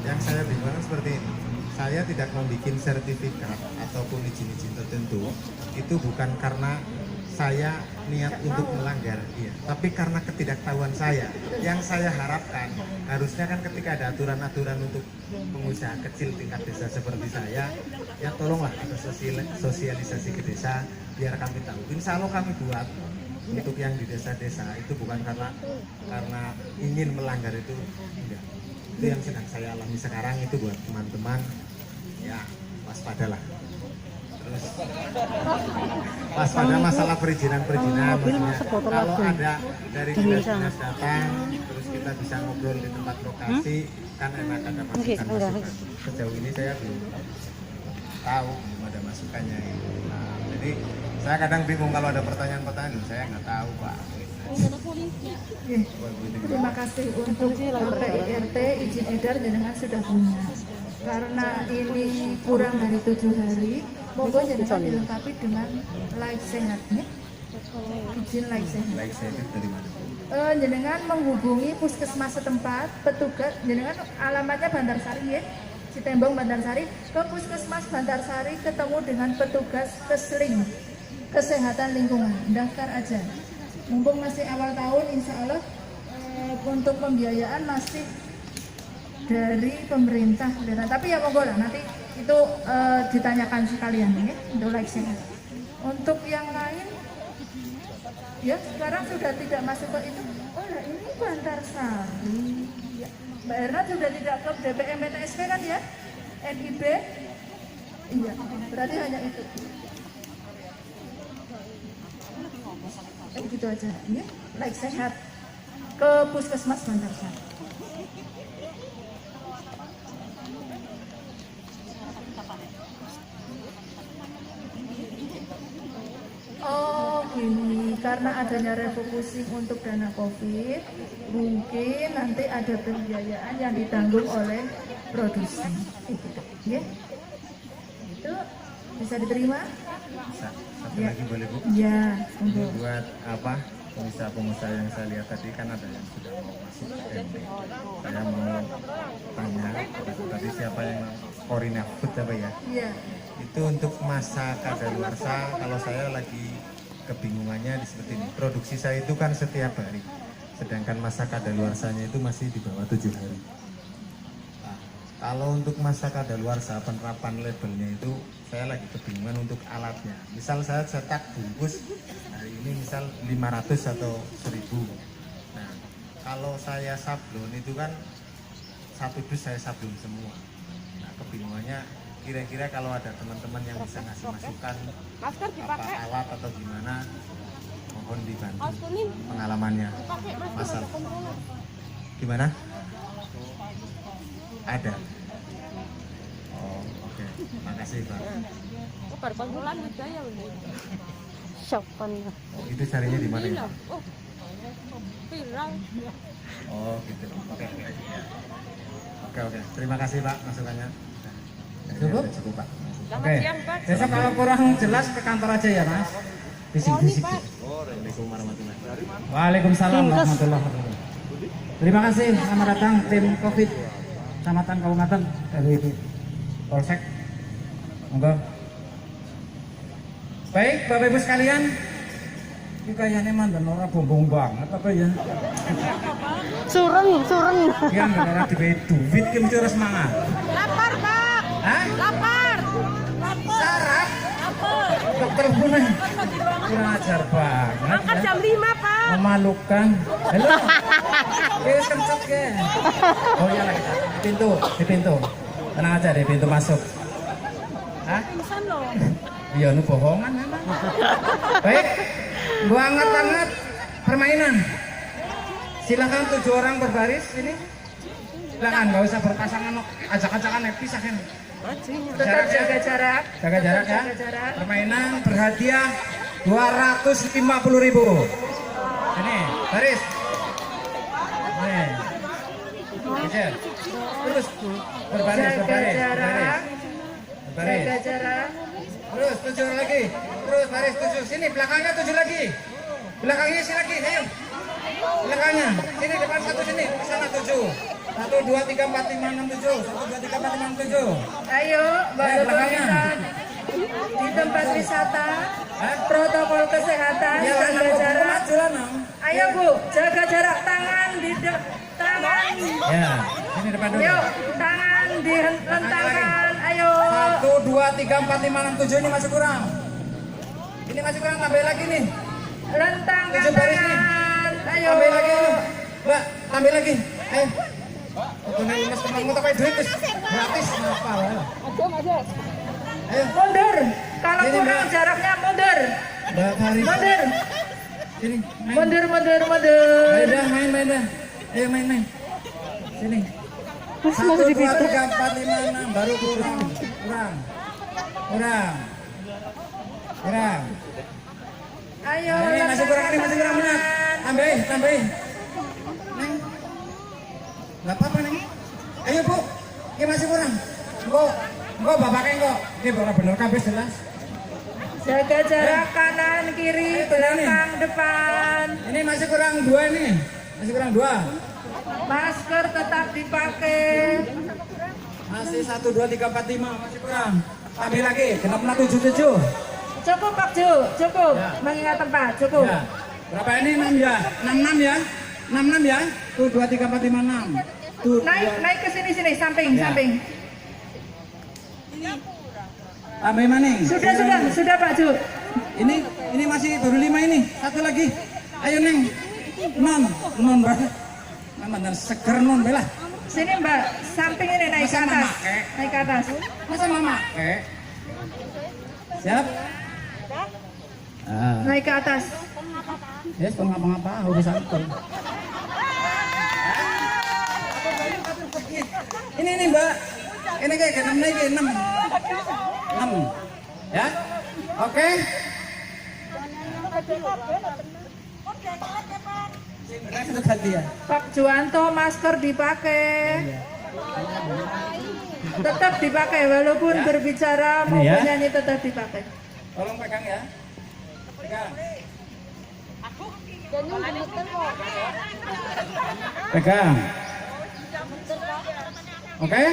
Yang saya bingung seperti ini. Saya tidak membuat sertifikat ataupun izin-izin tertentu itu bukan karena saya niat untuk melanggar, iya, tapi karena ketidaktahuan saya. Yang saya harapkan harusnya kan ketika ada aturan-aturan untuk pengusaha kecil tingkat desa seperti saya, ya tolonglah ada sosialisasi ke desa biar kami tahu. Insya Allah kami buat untuk yang di desa-desa itu bukan karena ingin melanggar itu, enggak. Itu yang sedang saya alami sekarang itu buat teman-teman. Ya, waspadalah. Terus waspada masalah perizinan-perizinan. Kalau ada dari dinas datang, terus kita bisa ngobrol di tempat lokasi, kan enak ada masukan-masukan. Sejauh ini saya belum tahu, belum ada masukannya. Nah, jadi saya kadang bingung kalau ada pertanyaan-pertanyaan, saya nggak tahu Pak. Terima kasih untuk PIRT izin edar jenengan sudah punya. Karena ini kurang dari 7 hari, monggo jenengan dilengkapi dengan Laik Sehatnya. Izin Laik Sehat. Laik Sehat dari mana? Jenengan menghubungi puskesmas setempat, petugas jenengan alamatnya Bantarsari ya. Citembong Bantarsari, ke puskesmas Bantarsari ketemu dengan petugas Kesling, Kesehatan Lingkungan. Daftar aja. Mumpung masih awal tahun, insya Allah untuk pembiayaan masih dari pemerintah. Tapi ya monggo lah, nanti itu ditanyakan sekalian ya, untuk Laik Sehat. Untuk yang lain, ya sekarang sudah tidak masuk ke itu. Oh lah ini Bantarsari. Ya. Mbak Erna sudah tidak ke DPM PTSP kan ya? NIB? Iya, berarti hanya itu. Gitu aja, ya. Laik Sehat ke Puskesmas Bantarsari. Oh gini, karena adanya refocusing untuk dana COVID, mungkin nanti ada pembiayaan yang ditanggung oleh produsen. Ya, itu bisa diterima? Bisa. Satu Ya. lagi boleh Bu? Ya, Ini buat apa? Pengusaha-pengusaha yang saya lihat tadi kan ada yang sudah mau masuk ke MB. Saya mau tanya tadi siapa yang Corina Food apa ya? Iya. Itu untuk masa kadaluarsa, kalau saya lagi kebingungannya di seperti ini. Produksi saya itu kan setiap hari, sedangkan masa kadaluarsanya itu masih di bawah 7 hari. Nah, kalau untuk masa kadaluarsa penerapan labelnya itu saya lagi kebingungan untuk alatnya. Misal saya cetak bungkus hari ini misal 500 atau 1000. Nah, kalau saya sablon itu kan satu dus saya sablon semua. Nah, kebingungannya kira-kira kalau ada teman-teman yang bisa ngasih masukan Masker apa dipakai. alat atau gimana, mohon dibantu Mas Kuning pengalamannya. pakai masker Masalah. kontrol. Gimana? Ada. Oh, oke. Makasih, Pak. Oh, baru kontrolan juga ya ini. Sopan. Itu carinya di mana ya? Oh, viral. Oh, gitu. Oke. Oke. Terima kasih, Pak, masukannya. Cukup? Cukup, Pak. Selamat Oke. siang, Pak. Besok kalau kurang jelas ke kantor aja ya, Mas. Bisik-bisik. Assalamualaikum warahmatullahi wabarakatuh. Waalaikumsalam warahmatullahi wabarakatuh. Terima kasih, selamat datang tim COVID Kecamatan Kabupaten dari Polsek. Monggo. Baik, Bapak Ibu sekalian, ini kayaknya mantan orang bombong banget apa ya? Sureng. Yang negara diberi duit, kita mesti harus semangat. Lapar, Pak. Hah? Lapar. Sarap? Lapar. Dokter Bune. Kurang ajar banget. Angkat Ya. jam 5, Pak. Memalukan. Halo. Oke, kencet ke. Oh iya lagi. Di pintu. Tenang aja di pintu masuk. Hah? Pingsan loh. Iya, nu bohongan memang. Baik. Gua angkat permainan. Silakan 7 orang berbaris ini. Silakan, nggak usah berpasangan, acak-acakan, pisahin. Tetap jaga jarak. Jaga jarak ya. Jaga jarak. Permainan berhadiah 250.000. Ini, baris. Nih. Geser. Terus berbaris. Jaga jarak. Berbaris. Jaga jarak. Terus 7 orang lagi. Terus baris 7. Sini belakangnya 7 lagi. Belakangnya sini lagi. Ayo. Belakangnya. Sini depan 1 sini. Ke sana 7. 1 2 3 4 5 6 7. 1 2 3 4 5 6 7. Ayo, baru belakangnya. bisa di tempat wisata. Hah? Protokol kesehatan, Ya, jaga jarak. maju lah, Nang. Ayo Bu, jaga jarak tangan tangan. Ya, sini depan dulu. Yuk, tangan dihentangkan. Ayo. 1 2 3 4 5 6 7 ini masih kurang. Ini masih kurang, tambah lagi nih. Lentangkan 7 baris nih. tangan. Ayo. Tambah lagi ayo. Mbak, tambah lagi. Ayo. Aku nih mas teman mau pakai duit terus gratis apa lah. Ayo. Mundur. Kalau Ini, kurang Mbak. jaraknya mundur. Mbak Faris. Mundur. Sini. Main. Mundur. Ayo dah, main dah. Ayo main. Sini. 1 2 3 4 5 6 baru kurang. Ayo. Ini masih kurang benar. Tambahin. Neng. Enggak apa-apa, Neng. Ayo, Bu. Ini masih kurang. Engko bapaknya engko. Ini bener kabeh jelas. Jaga jarak kanan kiri belakang depan. Ini masih kurang 2 nih. Masih kurang 2. Masker tetap dipakai. Masih 1 2 3 4 5 masih kurang. Ambil lagi. Genap 7 7. Cukup Pak Ju, cukup. Ya. Mengingat tempat, cukup. Ya. Berapa ini 6 ya? 66 ya? 66 ya? Tuh 2 3 4 5 6. Tuh. Naik ke sini samping. Ya. Tambah maning. Sudah Pak Ju. Ini masih baru 5 ini. Satu lagi. Ayo Neng. Non banget. Bener seger non belah. Sini Mbak, samping ini naik ke Masa atas. Mama kek? Naik ke atas. Masa mama? Siap? Naik ke atas. Yes, ngapa-ngapa udah sampai. Ini Mbak. Ini kayak 6 lagi 6. Ya? Oke. Itu ganti ya. Pak Juwanto masker dipakai. Tetap dipakai walaupun berbicara Ini maupun ya. nyanyi tetap dipakai. Tolong pegang ya. Pegang. Pegang. Oke.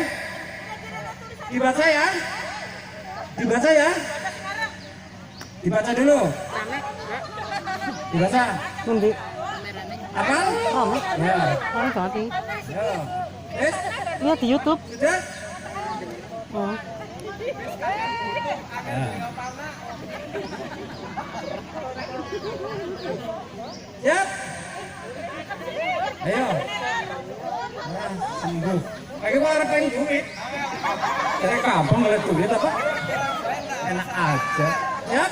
Dibaca ya. Dibaca dulu. Dibaca. Nanti. Apa? Ya. Ya. Yes. Lihat di YouTube. Sudah? Oh. Ya. Siap. Ayo. Nah, sembuh. Lagi mau ngarepin duit. Dari kampung ngeliat duit apa? Enak aja. Ya?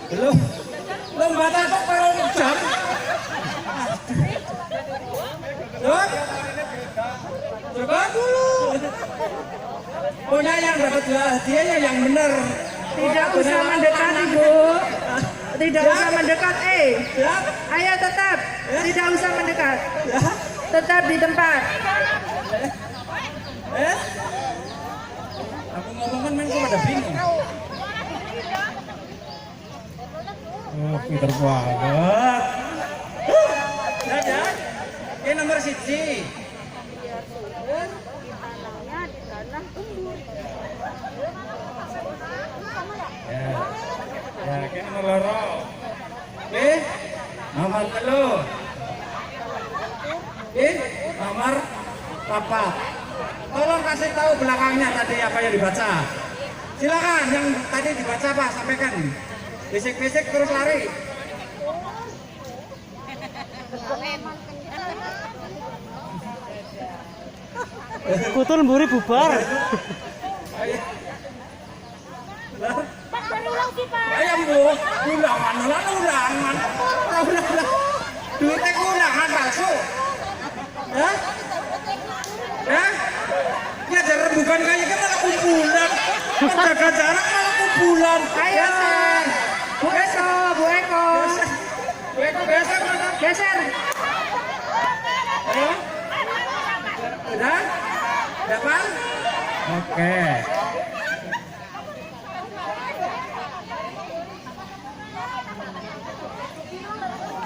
Belum. Belum batal kok kalau jam. Loh? Coba dulu. Punya yang dapat hadiahnya yang benar. Tidak usah mendekat, Ibu. Tidak usah mendekat, Ya? Ayo tetap. Tidak usah mendekat. Ya? Tetap di tempat. Aku ngomong kan main kok pada bingung. Oh, pinter banget. Ya. Ini nomor 1. Ya, ini nomor loro. Nomor 3. Nomor 4. Tolong kasih tahu belakangnya tadi apa yang dibaca. Silakan yang tadi dibaca Pak, sampaikan. Bisik-bisik terus lari. Kutul mburi bubar. Ayo Bu, ulangan. Duitnya ulangan palsu. Ya? Ya jarak bukan kayak kan malah kumpulan. Jaga jarak malah kumpulan. Ayo. Bu Eko. Bu Eko geser mana? Geser. Ayo. Udah? Dapat? Oke.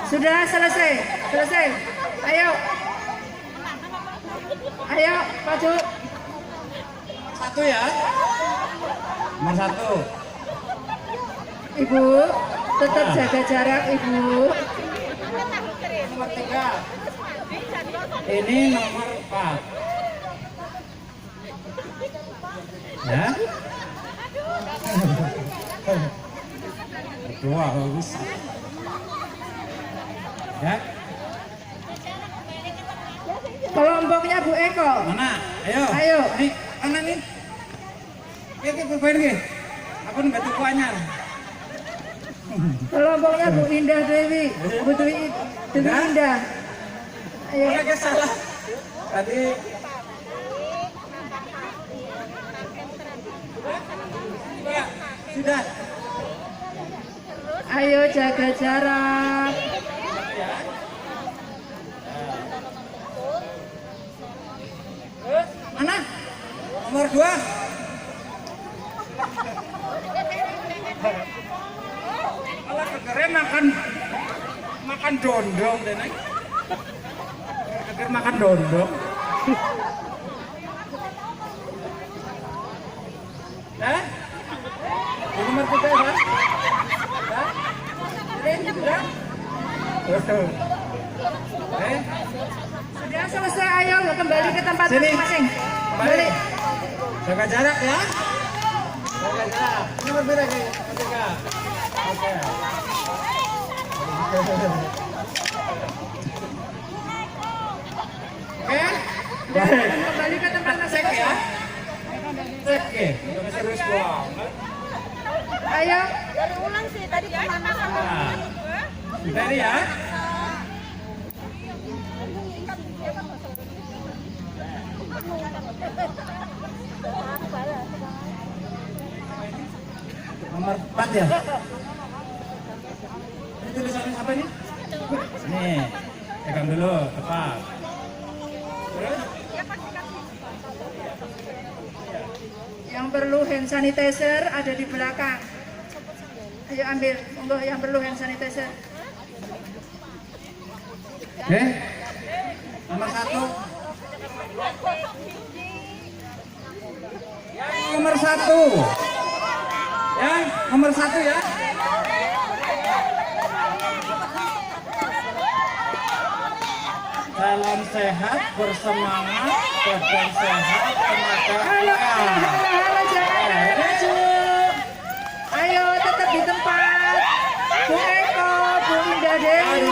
Sudah selesai. Ayo. Ayo, maju. 1 ya. Nomor 1. Ibu, tetap jaga jarak, Ibu. Nomor 3. Ini nomor 4. Ya. Berdua bagus. Ya. Kelompoknya Bu Eko. Mana? Ayo. Nih, mana nih? Oke, berbain ke. Aku nggak tukuannya. Kelompoknya Bu Indah Dewi. Bu Dewi Indah. Ayo. Oke, salah. Tadi sudah. Ayo jaga jarak. Mana? Nomor 2. Kalau kegernya makan dondong deh, Nek. Keger makan dondong. Ya? Ini nomor 3 ya? Ya? Ini sudah? Sudah selesai, ayo kembali ke tempat Sini. masing-masing. Kembali. Jaga jarak ya. Jaga jarak. Ini berbeda nih. Tiga. Oke. Oke. Dan kembali ke tempat Cek masing-masing. ya. Cek ya. Udah serius banget. Ayo. Dari ulang sih tadi kemana sama Nah. Dari ya. Nomor 4 ya. Ini tulisannya apa nih? Nih, pegang dulu, tepat. Terus? Yang perlu hand sanitizer ada di belakang. Ayo ambil, monggo yang perlu hand sanitizer. Oke. Nomor 1. Nomor 1. Ya, nomor 1 ya. Salam sehat, bersemangat, badan sehat, tenaga kuat. Halo, jangan maju. Ayo tetap di tempat. Bu Eko, Bu Indah Dewi.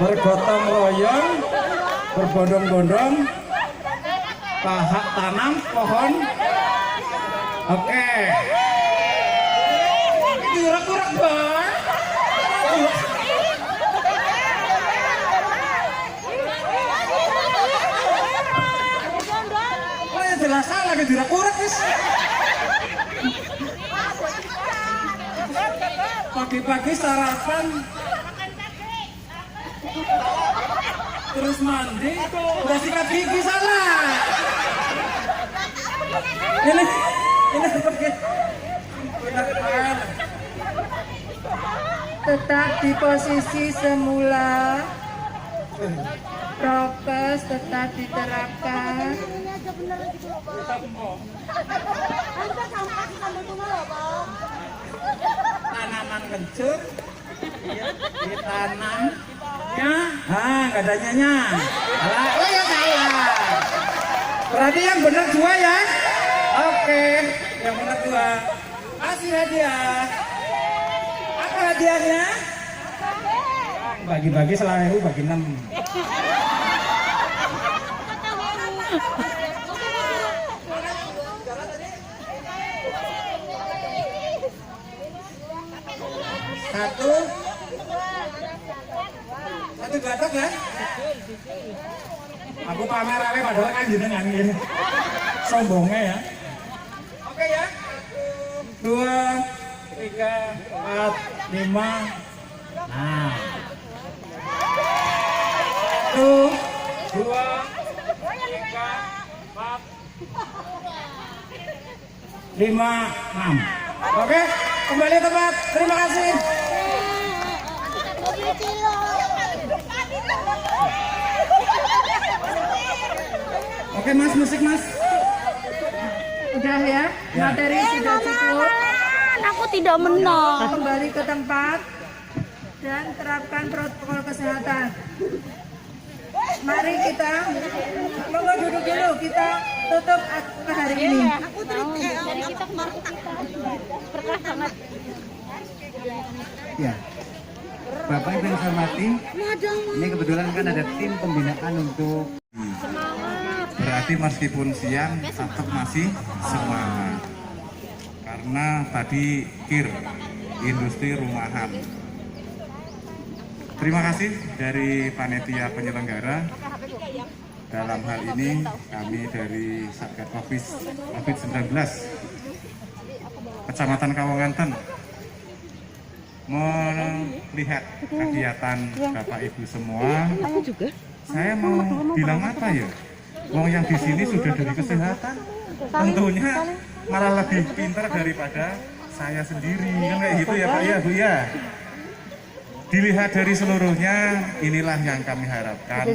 Bergotong royong, berbondong-bondong, tanam pohon. Oke. Ini urak-urak bang. Oh ya jelas salah ke urak-urak guys. Pagi-pagi sarapan, terus mandi, udah sikat gigi salah. Ini seperti Tetap di posisi semula. Prokes tetap diterapkan. Tanaman kencur ditanam ya, nggak ada nyanya. Oh ya salah. Berarti yang benar 2 ya. Oke, yang benar 2. Kasih hadiah. Apa hadiahnya? Bagi-bagi selalu bagi 6. Satu batok ya. Aku pamer aja padahal kan jenengan ini. Sombongnya ya. Oke ya. 1, 2, 3, 4, 5. Nah. 1, 2, 3, 4, 5, 6. Oke, kembali tempat. Terima kasih. Oke mas, musik mas. Udah ya, materi sudah cukup. Aku tidak menang. Kembali ke tempat dan terapkan protokol kesehatan. Mari kita monggo duduk dulu, kita tutup acara hari ini. Ya, Bapak Ibu yang saya hormati, ini kebetulan kan ada tim pembinaan untuk Berarti meskipun siang tetap masih semangat. Karena tadi KIR, industri rumahan. Terima kasih dari panitia penyelenggara. Dalam hal ini kami dari Satgas COVID-19 Kecamatan Kawanganten melihat kegiatan Bapak Ibu semua. Saya mau bilang apa ya? Wong yang di sini sudah dari kesehatan, tentunya malah lebih pintar daripada saya sendiri, kan kayak gitu ya Pak ya Bu ya. Dilihat dari seluruhnya, inilah yang kami harapkan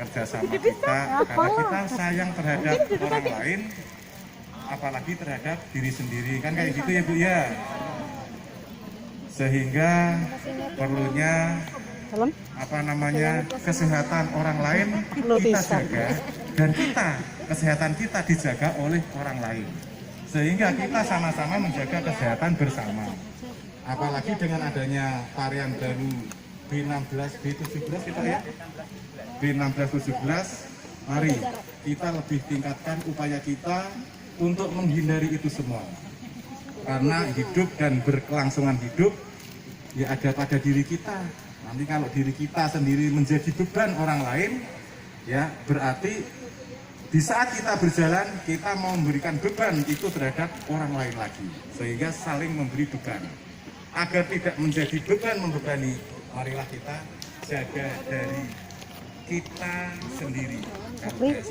kerjasama kita, karena kita sayang terhadap orang lain, apalagi terhadap diri sendiri, kan kayak gitu ya Bu ya. Sehingga perlunya kesehatan orang lain kita jaga, dan kesehatan kita dijaga oleh orang lain, sehingga kita sama-sama menjaga kesehatan bersama. Apalagi dengan adanya varian baru B16, B17 kita ya, B16, B17, mari kita lebih tingkatkan upaya kita untuk menghindari itu semua. Karena hidup dan berkelangsungan hidup ya ada pada diri kita. Nanti kalau diri kita sendiri menjadi beban orang lain, ya berarti di saat kita berjalan kita mau memberikan beban itu terhadap orang lain lagi, sehingga saling memberi beban. Agar tidak menjadi beban membebani, marilah kita jaga dari kita sendiri. Yang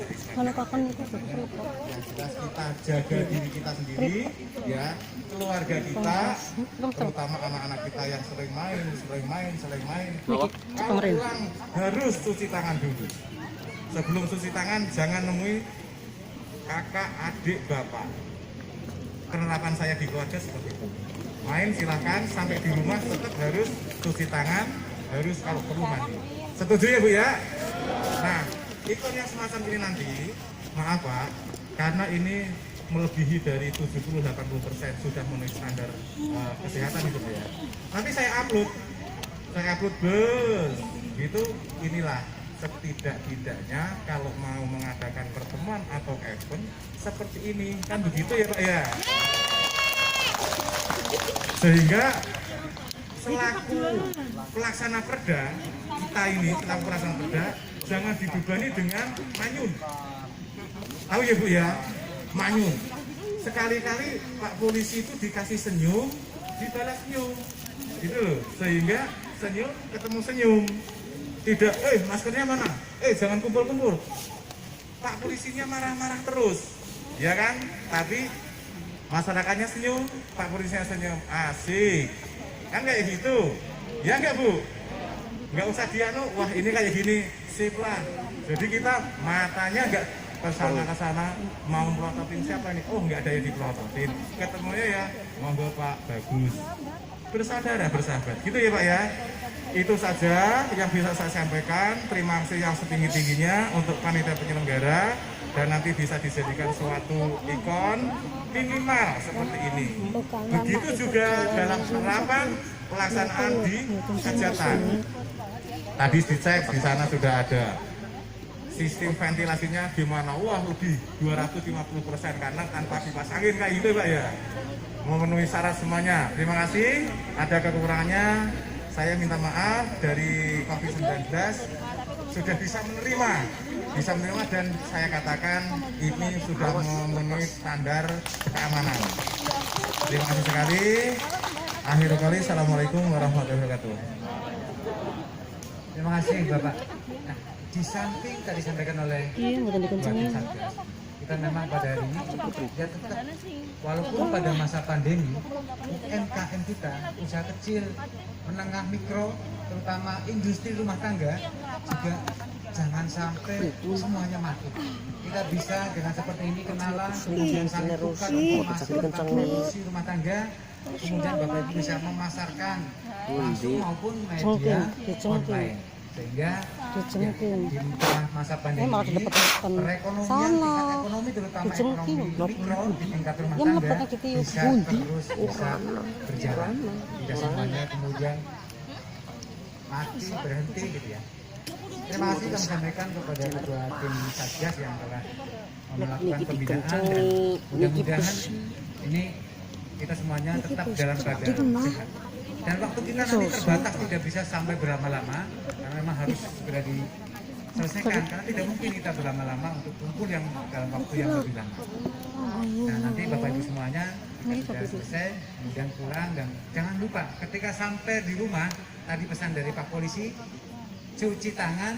jelas kita jaga diri kita sendiri, ya, keluarga kita, terutama anak-anak kita yang sering main. Kalau pulang harus cuci tangan dulu. Sebelum cuci tangan jangan nemui kakak, adik, bapak. Penerapan saya di keluarga seperti itu. Main silahkan, sampai di rumah tetap harus cuci tangan, harus kalau perlu mandi. Setuju ya Bu ya? Nah, ikut yang semacam ini nanti, maaf Pak, karena ini melebihi dari 70-80% sudah memenuhi standar kesehatan itu ya. Nanti saya upload bus, gitu. Inilah setidak-tidaknya kalau mau mengadakan pertemuan atau happen seperti ini, kan begitu ya Pak ya. Sehingga selaku pelaksana perda kita ini, selaku pelaksana perda, jangan dibebani dengan manyun. Tahu ya Bu ya, manyun. Sekali-kali Pak Polisi itu dikasih senyum, dibalas senyum, gitu loh. Sehingga senyum ketemu senyum. Tidak, maskernya mana? Jangan kumpul-kumpul. Pak Polisinya marah-marah terus, ya kan? Tapi masyarakatnya senyum, Pak Polisinya senyum, asik. Kan kayak gitu, ya enggak Bu? Nggak usah dianu, wah ini kayak gini, sip lah. Jadi kita matanya nggak kesana mau melototin siapa nih? Oh nggak ada yang dipelototin. Ketemunya ya, monggo Pak, bagus. Bersaudara, bersahabat, gitu ya Pak ya. Itu saja yang bisa saya sampaikan. Terima kasih yang setinggi-tingginya untuk panitia penyelenggara, dan nanti bisa dijadikan suatu ikon minimal seperti ini. Begitu juga dalam penerapan pelaksanaan di hajatan. Tadi dicek di sana sudah ada sistem ventilasinya gimana? Wah lebih 250% karena tanpa kipas angin kayak gitu Pak ya. Memenuhi syarat semuanya. Terima kasih. Ada kekurangannya, saya minta maaf. Dari COVID-19 sudah bisa menerima dan saya katakan ini sudah memenuhi standar keamanan. Terima kasih sekali. Akhir kali, assalamualaikum warahmatullahi wabarakatuh. Terima kasih Bapak. Nah, di samping tadi disampaikan oleh Satgas, kita memang pada hari ini ya tetap, walaupun pada masa pandemi UMKM kita, usaha kecil, menengah, mikro, terutama industri rumah tangga juga jangan sampai semuanya mati. Kita bisa dengan seperti ini kenalan, kemudian saling tukar informasi tentang produksi rumah tangga, kemudian Bapak Ibu bisa memasarkan langsung maupun media online. Sehingga ya, di tengah masa pandemi ini perekonomian, tingkat ekonomi terutama ekonomi mikro di tingkat rumah tangga bisa terus bisa berjalan, tidak semuanya kemudian mati, berhenti gitu ya. Terima kasih kami sampaikan kepada ketua tim Satgas yang telah melakukan pembinaan, dan mudah-mudahan ini kita semuanya tetap dalam keadaan sehat. Dan waktu kita nanti terbatas, tidak bisa sampai berlama-lama, karena memang harus segera diselesaikan, karena tidak mungkin kita berlama-lama untuk kumpul yang dalam waktu yang lebih lama. Nah nanti Bapak Ibu semuanya sudah selesai, kemudian pulang, dan jangan lupa ketika sampai di rumah, tadi pesan dari Pak Polisi, cuci tangan,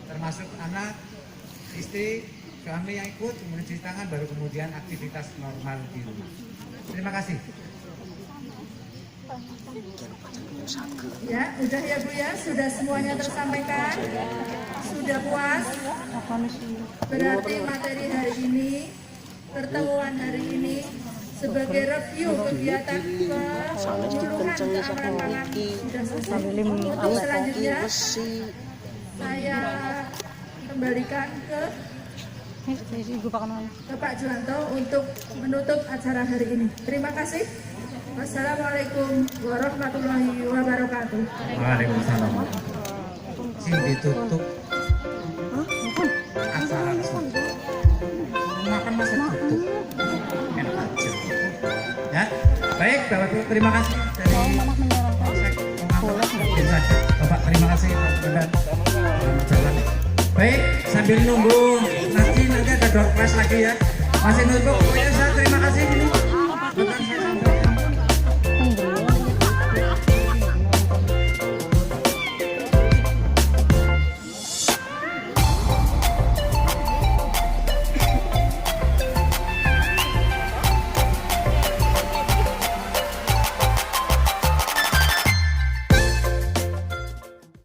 termasuk anak, istri, suami yang ikut, kemudian cuci tangan, baru kemudian aktivitas normal di rumah. Terima kasih. Ya, udah ya Bu ya, sudah semuanya tersampaikan, sudah puas. Berarti materi hari ini, pertemuan hari ini sebagai review kegiatan penyuluhan keamanan pangan sudah selesai. Untuk selanjutnya saya kembalikan ke Pak Juwanto untuk menutup acara hari ini. Terima kasih. Wassalamualaikum warahmatullahi wabarakatuh. Waalaikumsalam. Sing ditutup acara resmi. Makan masih tutup. Enak aja. Ya, baik Bapak Ibu, terima kasih dari Bapak, terima kasih Bapak. Jalan. Baik, sambil nunggu nanti ada door prize lagi ya. Masih nunggu, pokoknya saya terima kasih ini.